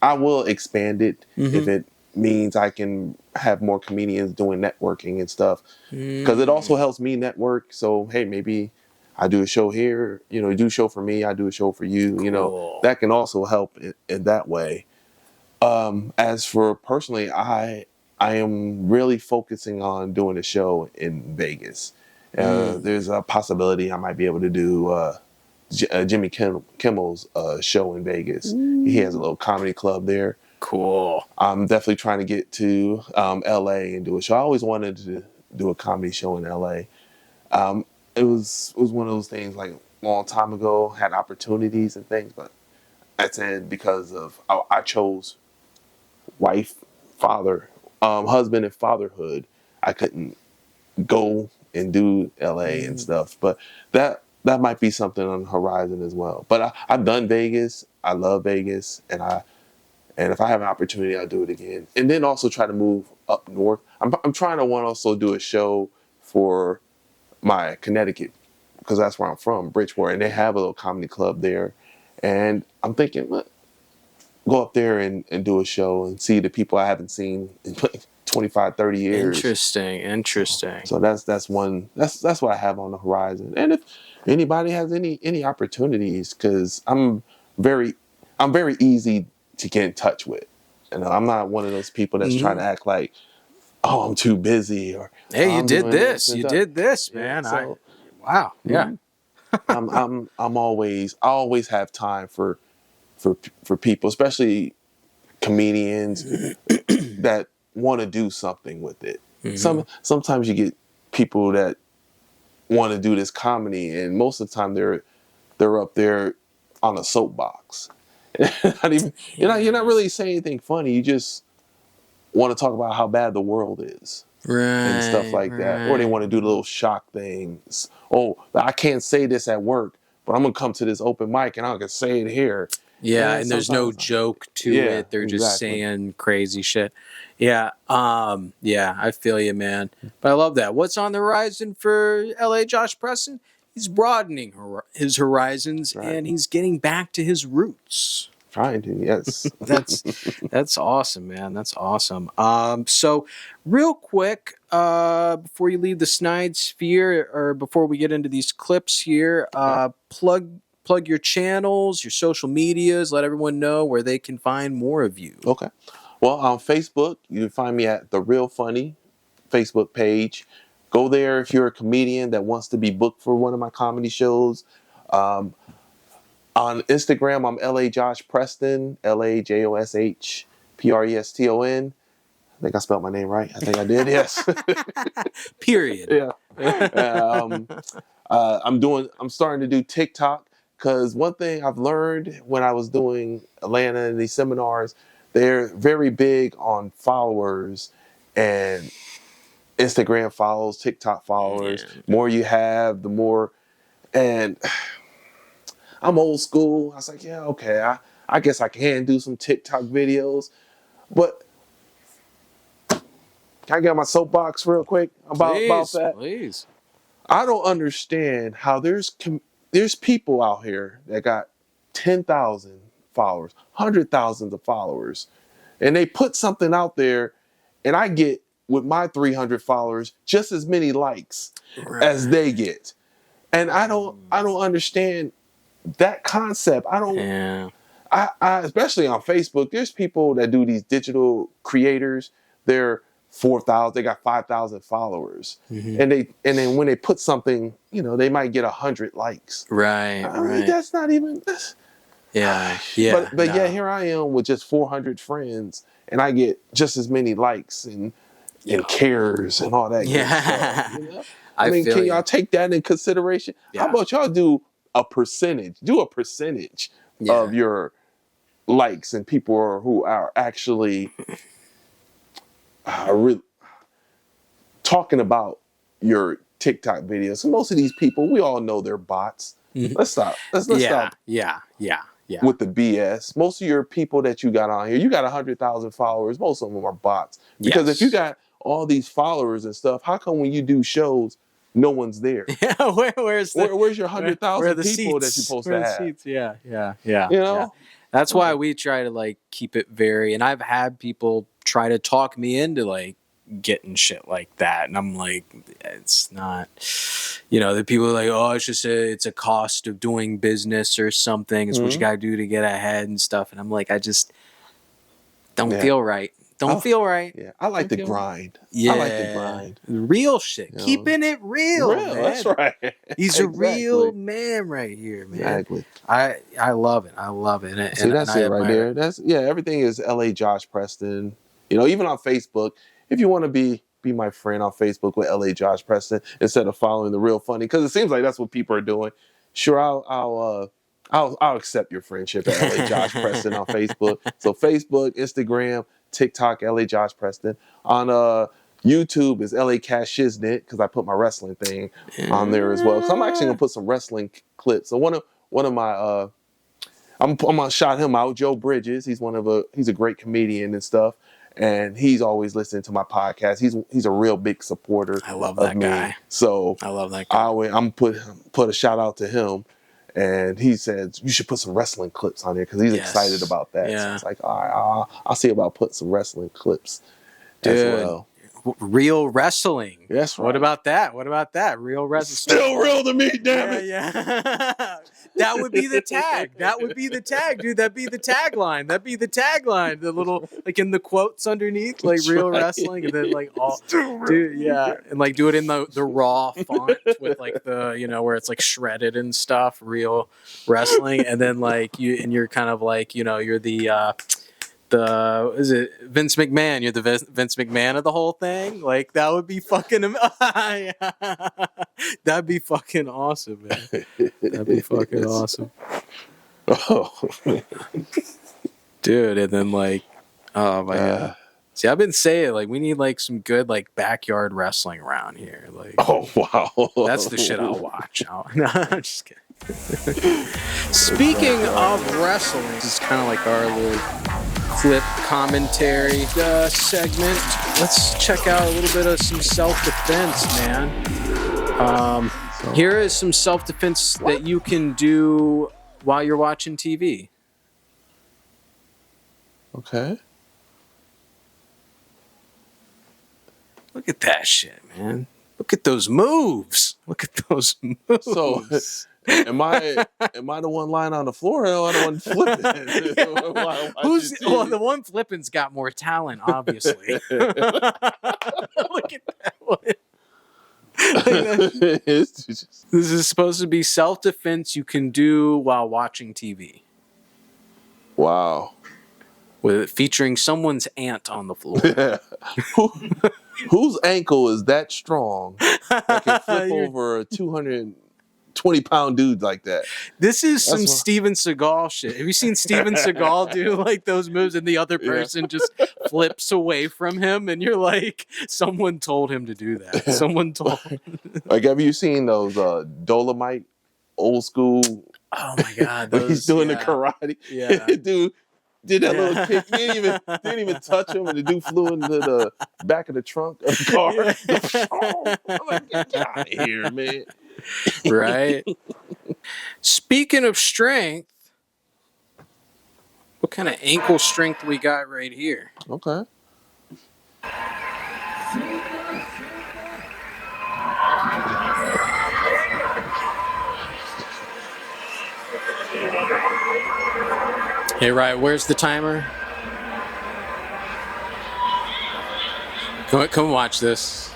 I will expand it if it means I can have more comedians doing networking and stuff, because it also helps me network. So hey, maybe I do a show here, you do a show for me, I do a show for you. Cool. That can also help in that way. As for personally, I am really focusing on doing a show in Vegas. There's a possibility I might be able to do Jimmy Kimmel's show in Vegas. He has a little comedy club there. Cool. I'm definitely trying to get to LA and do a show. I always wanted to do a comedy show in LA. It was one of those things like a long time ago, had opportunities and things, but I said because of I chose husband and fatherhood, I couldn't go and do LA and stuff. But that might be something on the horizon as well. But I've done Vegas. I love Vegas, and if I have an opportunity, I'll do it again. And then also try to move up north. I'm trying to also do a show for my Connecticut, because that's where I'm from, Bridgeport, and they have a little comedy club there. And I'm thinking, go up there and do a show and see the people I haven't seen in 25, 30 years. Interesting. So that's what I have on the horizon. And if anybody has any opportunities, because I'm very easy to get in touch with. And I'm not one of those people that's trying to act like, oh, I'm too busy, or hey, you did this. You did this, man. Yeah, wow. Yeah. I always have time for people, especially comedians that want to do something with it. Sometimes you get people that want to do this comedy, and most of the time they're up there on a soapbox, Not even, you're not really saying anything funny. You just want to talk about how bad the world is. Right. And stuff like that. Or they want to do little shock things. Oh, I can't say this at work, but I'm going to come to this open mic and I can say it here. Yeah, and there's no joke to it. They're just saying crazy shit. Yeah, yeah, I feel you, man. But I love that. What's on the horizon for LA Josh Preston? He's broadening his horizons, and he's getting back to his roots. Trying to, yes. That's awesome, man. That's awesome. So real quick, before you leave the Snide sphere, or before we get into these clips here, plug your channels, your social medias, let everyone know where they can find more of you. Okay. Well, on Facebook, you can find me at The Real Funny Facebook page. Go there if you're a comedian that wants to be booked for one of my comedy shows. On Instagram, I'm LA Josh Preston, LAJOSHPRESTON. I think I spelled my name right. I think I did, yes. Period. Yeah. I'm starting to do TikTok, because one thing I've learned when I was doing Atlanta and these seminars, they're very big on followers and Instagram follows, TikTok followers. Yeah. More you have, the more. And I'm old school. I was like, yeah, okay, I guess I can do some TikTok videos. But can I get on my soapbox real quick about that? Please. I don't understand how there's people out here that got 10,000 followers, 100,000 of followers, and they put something out there, and I get, with my 300 followers, just as many likes as they get. And I don't understand that concept. I especially on Facebook, there's people that do these digital creators. They're 4,000, they got 5,000 followers. Mm-hmm. And then when they put something, they might get 100 likes. Right. I mean, that's not even. Yeah. But yeah, here I am with just 400 friends, and I get just as many likes and cares and all that. Yeah. Good stuff, I mean, can y'all take that in consideration? Yeah. How about y'all do a percentage? Do a percentage of your likes and people who are actually really talking about your TikTok videos. So most of these people, we all know they're bots. Mm-hmm. Let's stop. Let's stop. Yeah. With the BS. Most of your people that you got on here, you got 100,000 followers. Most of them are bots. Because if you got all these followers and stuff, how come when you do shows, no one's there? Yeah, where's your 100,000 people seats? that you're supposed to have? Seats? Yeah. That's why we try to keep it very. And I've had people try to talk me into getting shit like that, and I'm like, it's not. The people are like, oh, it's a cost of doing business or something. It's what you gotta do to get ahead and stuff. And I'm like, I just don't feel right. Feel right. Yeah, I like the grind. Yeah, I like the grind. Real shit. Keeping it real, man. That's right. He's a real man right here, man. Exactly. I love it. I love it. And, see, that's it right there. That's everything is LA Josh Preston. Even on Facebook, if you want to be my friend on Facebook with LA Josh Preston instead of following The Real Funny, because it seems like that's what people are doing. Sure, I'll accept your friendship at LA Josh Preston on Facebook. So Facebook, Instagram, TikTok, LA Josh Preston. On YouTube is LA Cash Shiznit, because I put my wrestling thing on there as well. So I'm actually gonna put some wrestling clips. So one of my I'm gonna shout him out, Joe Bridges. He's a great comedian and stuff, and he's always listening to my podcast. He's a real big supporter. I love that guy. So I love that guy. I'm put a shout out to him. And he said, you should put some wrestling clips on there, because he's excited about that. Yeah. So it's like, all right, I'll see about putting some wrestling clips as well. Real wrestling. That's right. What about that? Real wrestling. Still real to me, damn it. Yeah. That would be the tag. Dude. That'd be the tagline. The little, in the quotes underneath, real wrestling. And then, all. Dude, yeah. And, do it in the raw font with, the, where it's, shredded and stuff. Real wrestling. And then, you're kind of you're is it Vince McMahon? You're the Vince McMahon of the whole thing. That would be fucking. That'd be fucking awesome, man. That'd be fucking awesome. Oh, Dude, and then like, oh my god. See, I've been saying like we need like some good like backyard wrestling around here. Like, oh wow. that's the shit I'll watch. No, I'm just kidding. Speaking of wrestling, this is kind of like our little clip commentary segment. Let's check out a little bit of some self-defense, man. Here is some self-defense that you can do while you're watching TV. Okay. Look at that shit, man. Look at those moves. Look at those moves. So, am I the one lying on the floor, or am I the one flipping? Well, the one flipping's got more talent, obviously. Look at that one. This is supposed to be self-defense you can do while watching TV. Wow. With featuring someone's aunt on the floor. Whose ankle is that strong that can flip over a 220-pound dude like that? This is some Steven Seagal shit. Have you seen Steven Seagal do like those moves and the other person just flips away from him and you're like, someone told him to do that. Someone told him. Like, have you seen those Dolomite old school? Oh my God. When he's doing the karate. Yeah. Dude did that little kick. Didn't even touch him, and the dude flew into the back of the trunk of the car. Yeah. I'm like, get out of here, man. Right. Speaking of strength, what kind of ankle strength we got right here? Okay. Hey, right, where's the timer? Come watch this.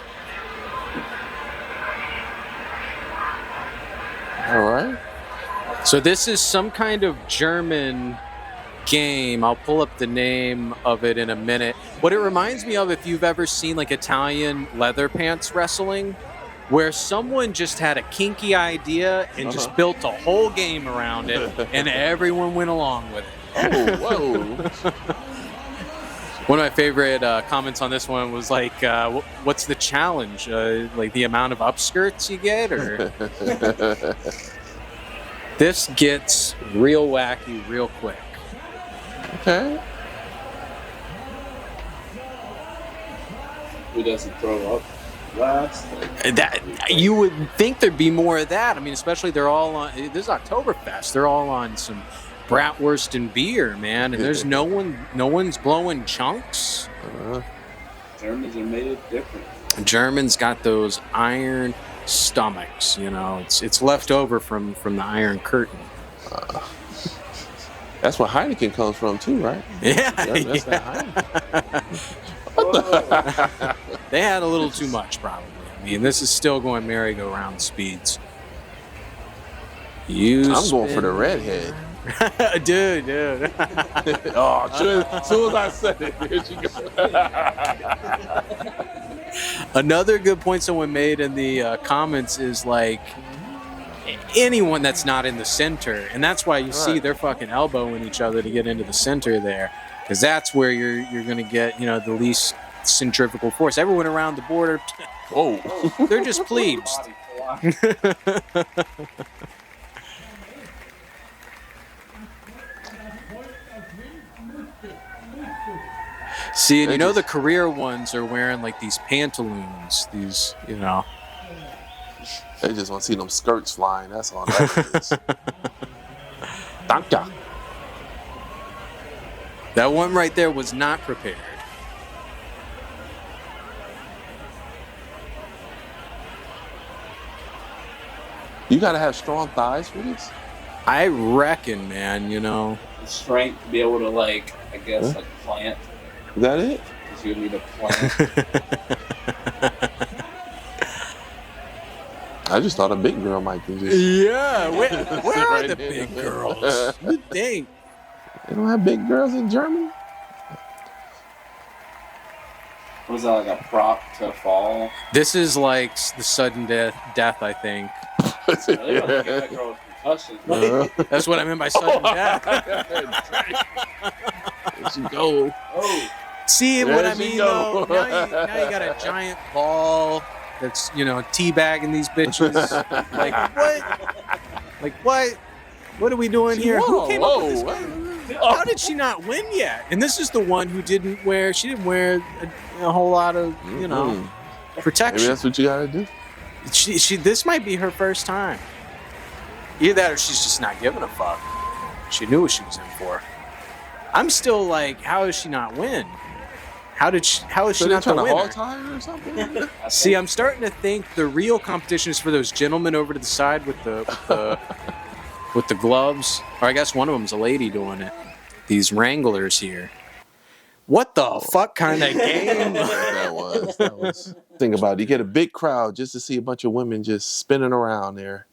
All right. So this is some kind of German game. I'll pull up the name of it in a minute. What it reminds me of, if you've ever seen like Italian leather pants wrestling, where someone just had a kinky idea and just built a whole game around it, and everyone went along with it. Oh, whoa. One of my favorite comments on this one was like, what's the challenge? Like the amount of upskirts you get? Or this gets real wacky real quick. Okay. Who doesn't throw up last? That you would think there'd be more of that. I mean, especially they're all on. This is Oktoberfest. They're all on some bratwurst and beer, man, and there's no one's blowing chunks. Germans are made it different. Germans got those iron stomachs, you know. It's left over from the Iron Curtain. That's where Heineken comes from too, right? Yeah, that's that Heineken. They had a little too much, probably. I mean, this is still going merry-go-round speeds. I'm going for the redhead. dude. Oh, as soon as I said it, here she goes. Another good point someone made in the comments is like anyone that's not in the center, and that's why you see they're fucking elbowing each other to get into the center there, because that's where you're going to get, you know, the least centrifugal force. Everyone around the border, they're just plebes. See, and you know the career ones are wearing like these pantaloons, these, you know. They just want to see them skirts flying. That's all that is. Danke. That one right there was not prepared. You got to have strong thighs for this? I reckon, man, you know. The strength to be able to, like, I guess, like plant. Is that it? Because you need a plant. I just thought a big girl might do this. Yeah, where are the big girls? You think? They don't have big girls in Germany? Was that like a prop to fall? This is like the sudden death, I think. Really? That girl was Hustle. That's what I meant by sudden death. There she go. Oh, See There what I she mean, go. though? Now you got a giant ball that's, teabagging these bitches. Like, what? Like, what? What are we doing here? Who came up with this? How did she not win yet? And this is the one who didn't wear a whole lot of, protection. Maybe that's what you gotta do. This might be her first time. Either that or she's just not giving a fuck. She knew what she was in for. I'm still like, how does she not win? How is she not the trying to winner? hog tie her or something? See, I'm starting to think the real competition is for those gentlemen over to the side with the with the gloves. Or I guess one of them's a lady doing it. These wranglers here. What the fuck kind of game? That was. Think about it. You get a big crowd just to see a bunch of women just spinning around there.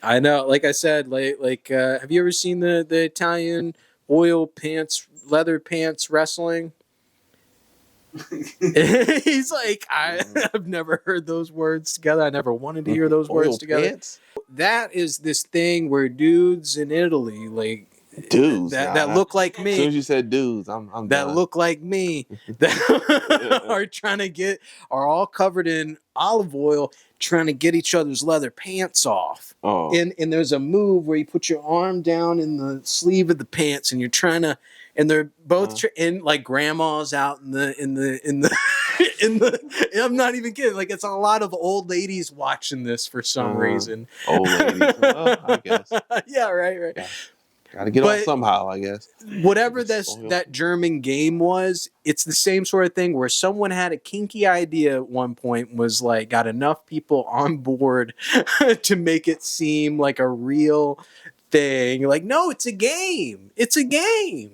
I know. Like I said, have you ever seen the Italian oil pants, leather pants wrestling? He's like, I've never heard those words together. I never wanted to hear those words together. Pants? That is this thing where dudes in Italy, like Dudes that look like As soon as me, you said dudes, I'm that done. look like me, that are all covered in olive oil, trying to get each other's leather pants off. Oh. And there's a move where you put your arm down in the sleeve of the pants, and you're trying to, and they're both in like grandmas out in the I'm not even kidding. Like, it's a lot of old ladies watching this for some reason. Old ladies. Well, I guess. Yeah, right. Yeah. Gotta get off somehow, I guess. Whatever that German game was, it's the same sort of thing where someone had a kinky idea at one point, was like, got enough people on board to make it seem like a real thing. Like, no, it's a game. It's a game.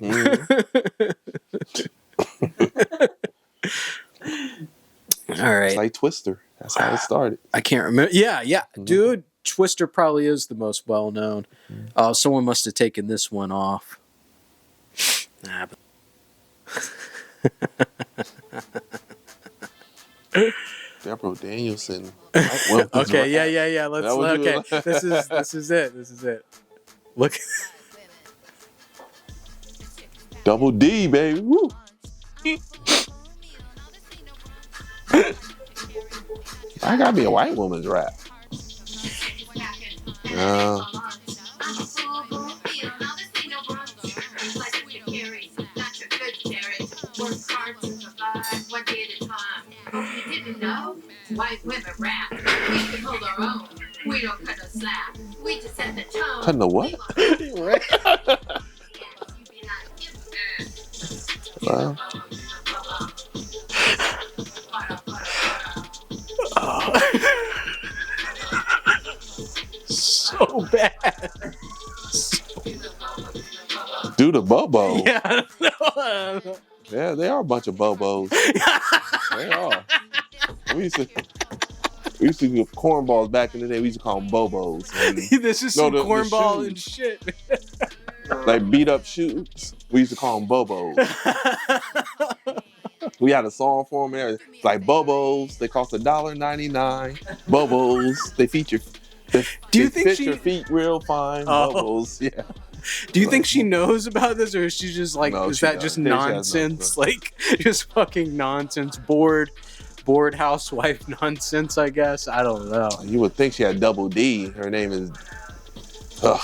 All right. It's like Twister. That's how it started. I can't remember. Yeah. Dude, Twister probably is the most well-known. Someone must have taken this one off. Deborah Danielson. Okay, yeah. This is it. Look. Double D, baby. Woo. I gotta be a white woman's rap. No. White women rap. We can hold our own. We don't cut a slap. We just set the tone. Cutting the what? Wow. So bad. Do the bobo. Yeah, I don't know. Yeah, they are a bunch of bobos. They are. We used to get cornballs back in the day. We used to call them bobos. This is some cornball and shit. Like beat up shoes. We used to call them bobos. We had a song for them there. It's like bobos. They cost $1.99. Bobos. They feature. Do you think fit your feet real fine? Bobos. Yeah. Do you think she knows about this, or is she just like, is that just nonsense? Like, just fucking nonsense, bored housewife nonsense, I guess. I don't know. You would think she had double D. Her name is. Ugh.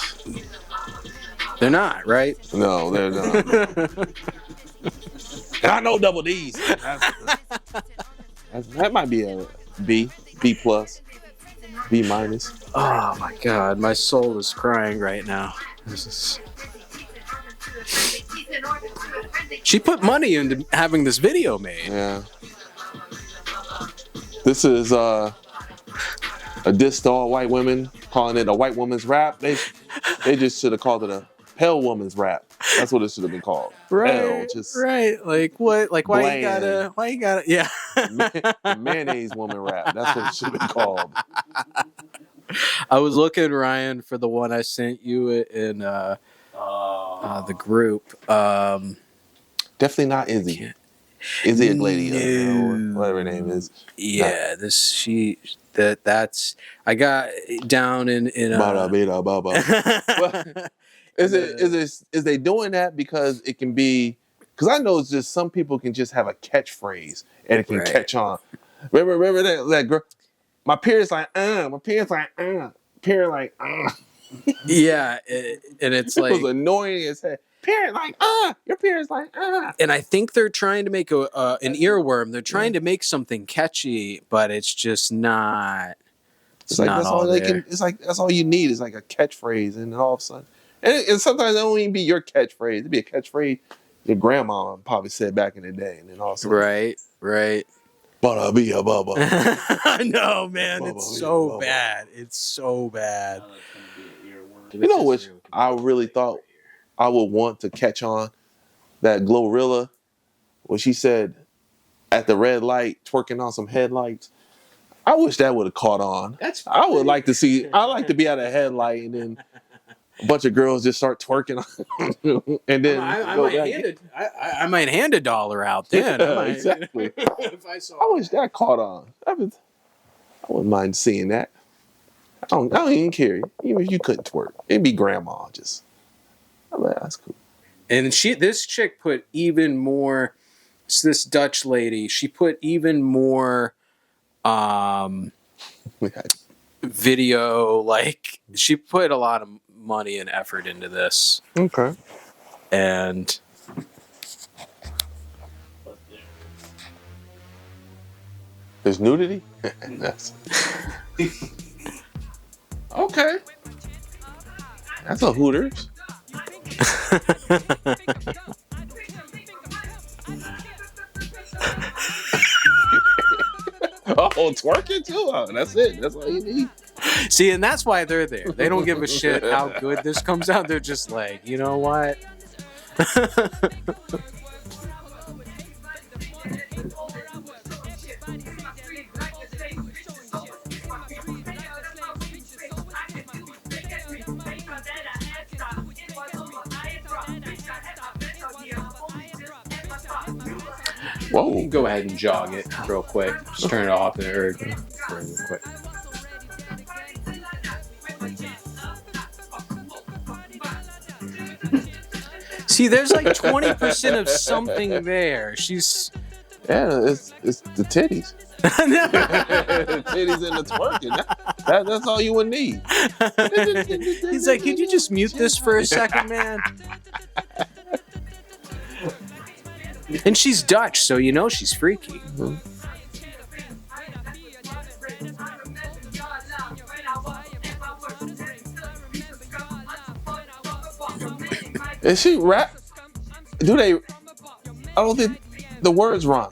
They're not, right? No, they're not. And I know double D's. That might be a B plus, B minus. Oh my God, my soul is crying right now. She put money into having this video made. Yeah. This is a diss to all white women, calling it a white woman's rap. They just should have called it a hell woman's rap. That's what it should have been called. Right. Hell, just right. Like what? Like why bland. you gotta yeah. Mayonnaise woman rap. That's what it should have been called. I was looking, Ryan, for the one I sent you in the group. Definitely not Izzy. Izzy Iglesias, or whatever her name is. Yeah, That's I got down in Bada, bada, baba. Well, is they doing that because it can be? Because I know it's just some people can just have a catchphrase and it can Right. catch on. Remember that girl? My parents like my parents like parent like Yeah, and it's It like was annoying as hell. Parent like your parents like and I think they're trying to make an earworm. They're trying to make something catchy, but it's just not. It's like not that's all they there. can. It's like that's all you need is like a catchphrase, and then all of a sudden, and sometimes it don't even be your catchphrase. It'd be a catchphrase your grandma probably said back in the day, and then all of a sudden, Right. Bada be a baba. I know, man. Bubba, It's yeah, so Bubba. bad. It's so bad. Now that's gonna be an earworm. You know which I really thought I would want to catch on? That Glorilla, when she said at the red light, twerking on some headlights. I wish that would have caught on. I would like to see, I like to be at a headlight and then a bunch of girls just start twerking and then I go might back. hand I might hand $1 out then. I might, Exactly. if I saw I wish that caught on. I wouldn't mind seeing that. I don't even care. Even if you couldn't twerk, it'd be grandma just. I'm like, that's cool. And this chick put even more. It's this Dutch lady. She put even more video. Like she put a lot of money and effort into this, Okay. and There's nudity? That's okay. That's a Hooters. Oh, twerking too? Oh, that's it. That's all you need. see, and that's why they're there. They don't give a shit how good this comes out. They're just like, you know what? Whoa. Go ahead and jog it real quick. Just turn it off and real quick. See, there's like 20% of something there. She's Yeah, it's the titties. The titties and the twerking. That's all you would need. He's like, could you just mute this for a second, man? And she's Dutch, so you know she's freaky. Mm-hmm. Is she rap? Do they? I don't think the words rhyme.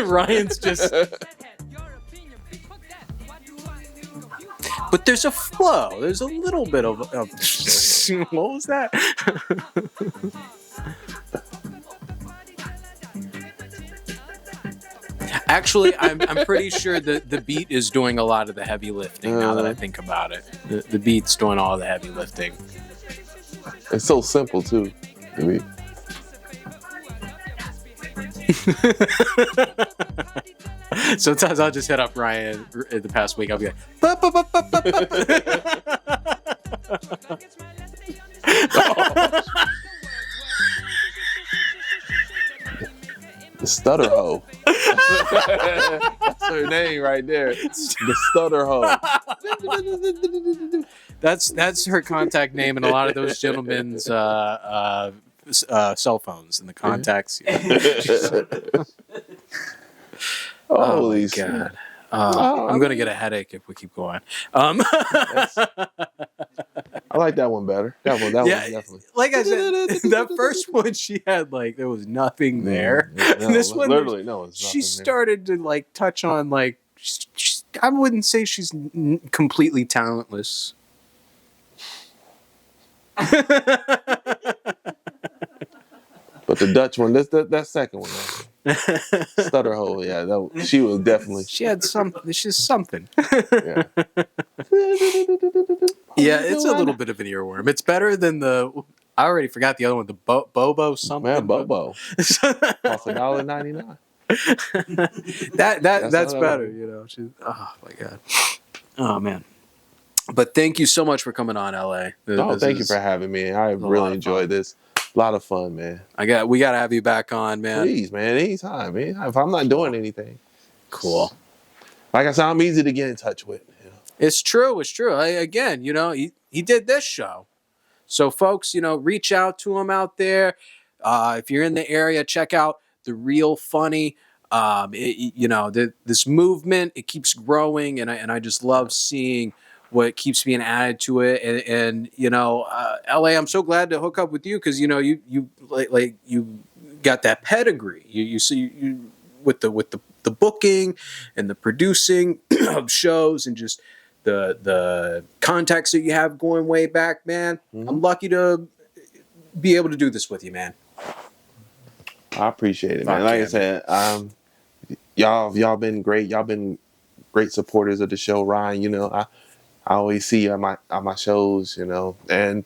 Ryan's just. But there's a flow. There's a little bit of what was that? Actually, I'm pretty sure the beat is doing a lot of the heavy lifting. Now that I think about it, the beat's doing all the heavy lifting. It's so simple too. I mean, Sometimes I'll just hit up Ryan in the past week. I'll be like, "Ba, ba, ba, ba, ba, ba." the stutter hoe. That's her name right there. The stutter hoe. That's her contact name in a lot of those gentlemen's cell phones in the contacts. Holy God. shit. I'm gonna get a headache if we keep going. I like that one better. That one definitely. Like I said, that first one she had like there was nothing there. No, This one, literally, no. It's she nothing started to like touch on like I wouldn't say she's completely talentless. But the Dutch one, that second one, stutter hole. Yeah, she was definitely. She had something. She's something. Yeah. Yeah, it's a little bit of an earworm. It's better than the. I already forgot the other one. The Bobo something. Man, Bobo. Cost $1.99. That's not better, right. you know. Oh my god. Oh man. But thank you so much for coming on, LA. No, thank you for having me. I lot really of enjoyed this. A lot of fun, man. We gotta have you back on, man. Please, man, anytime, man. If I'm not doing anything. Cool. Like I said, I'm easy to get in touch with. You know? It's true. Again, you know, he did this show. So folks, you know, reach out to him out there. If you're in the area, check out R.E.A.L Funny. You know, this movement, it keeps growing, and I just love seeing what keeps being added to it. And you know, LA, I'm so glad to hook up with you because you know you like you got that pedigree. You see you with the booking and the producing of shows and just the contacts that you have going way back, man. Mm-hmm. I'm lucky to be able to do this with you, man. I appreciate it, Fuck man. Like yeah, I said, y'all been great. Y'all been great supporters of the show, Ryan. You know, I always see you at my shows, you know, and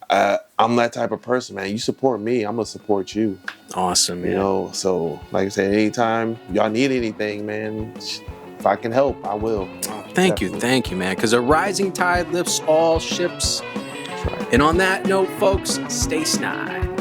I'm that type of person, man. You support me, I'm gonna support you. Awesome, man. You know, so like I said, anytime y'all need anything, man, if I can help, I will. Thank Definitely. you, man. Because a rising tide lifts all ships. That's right. And on that note, folks, stay snide.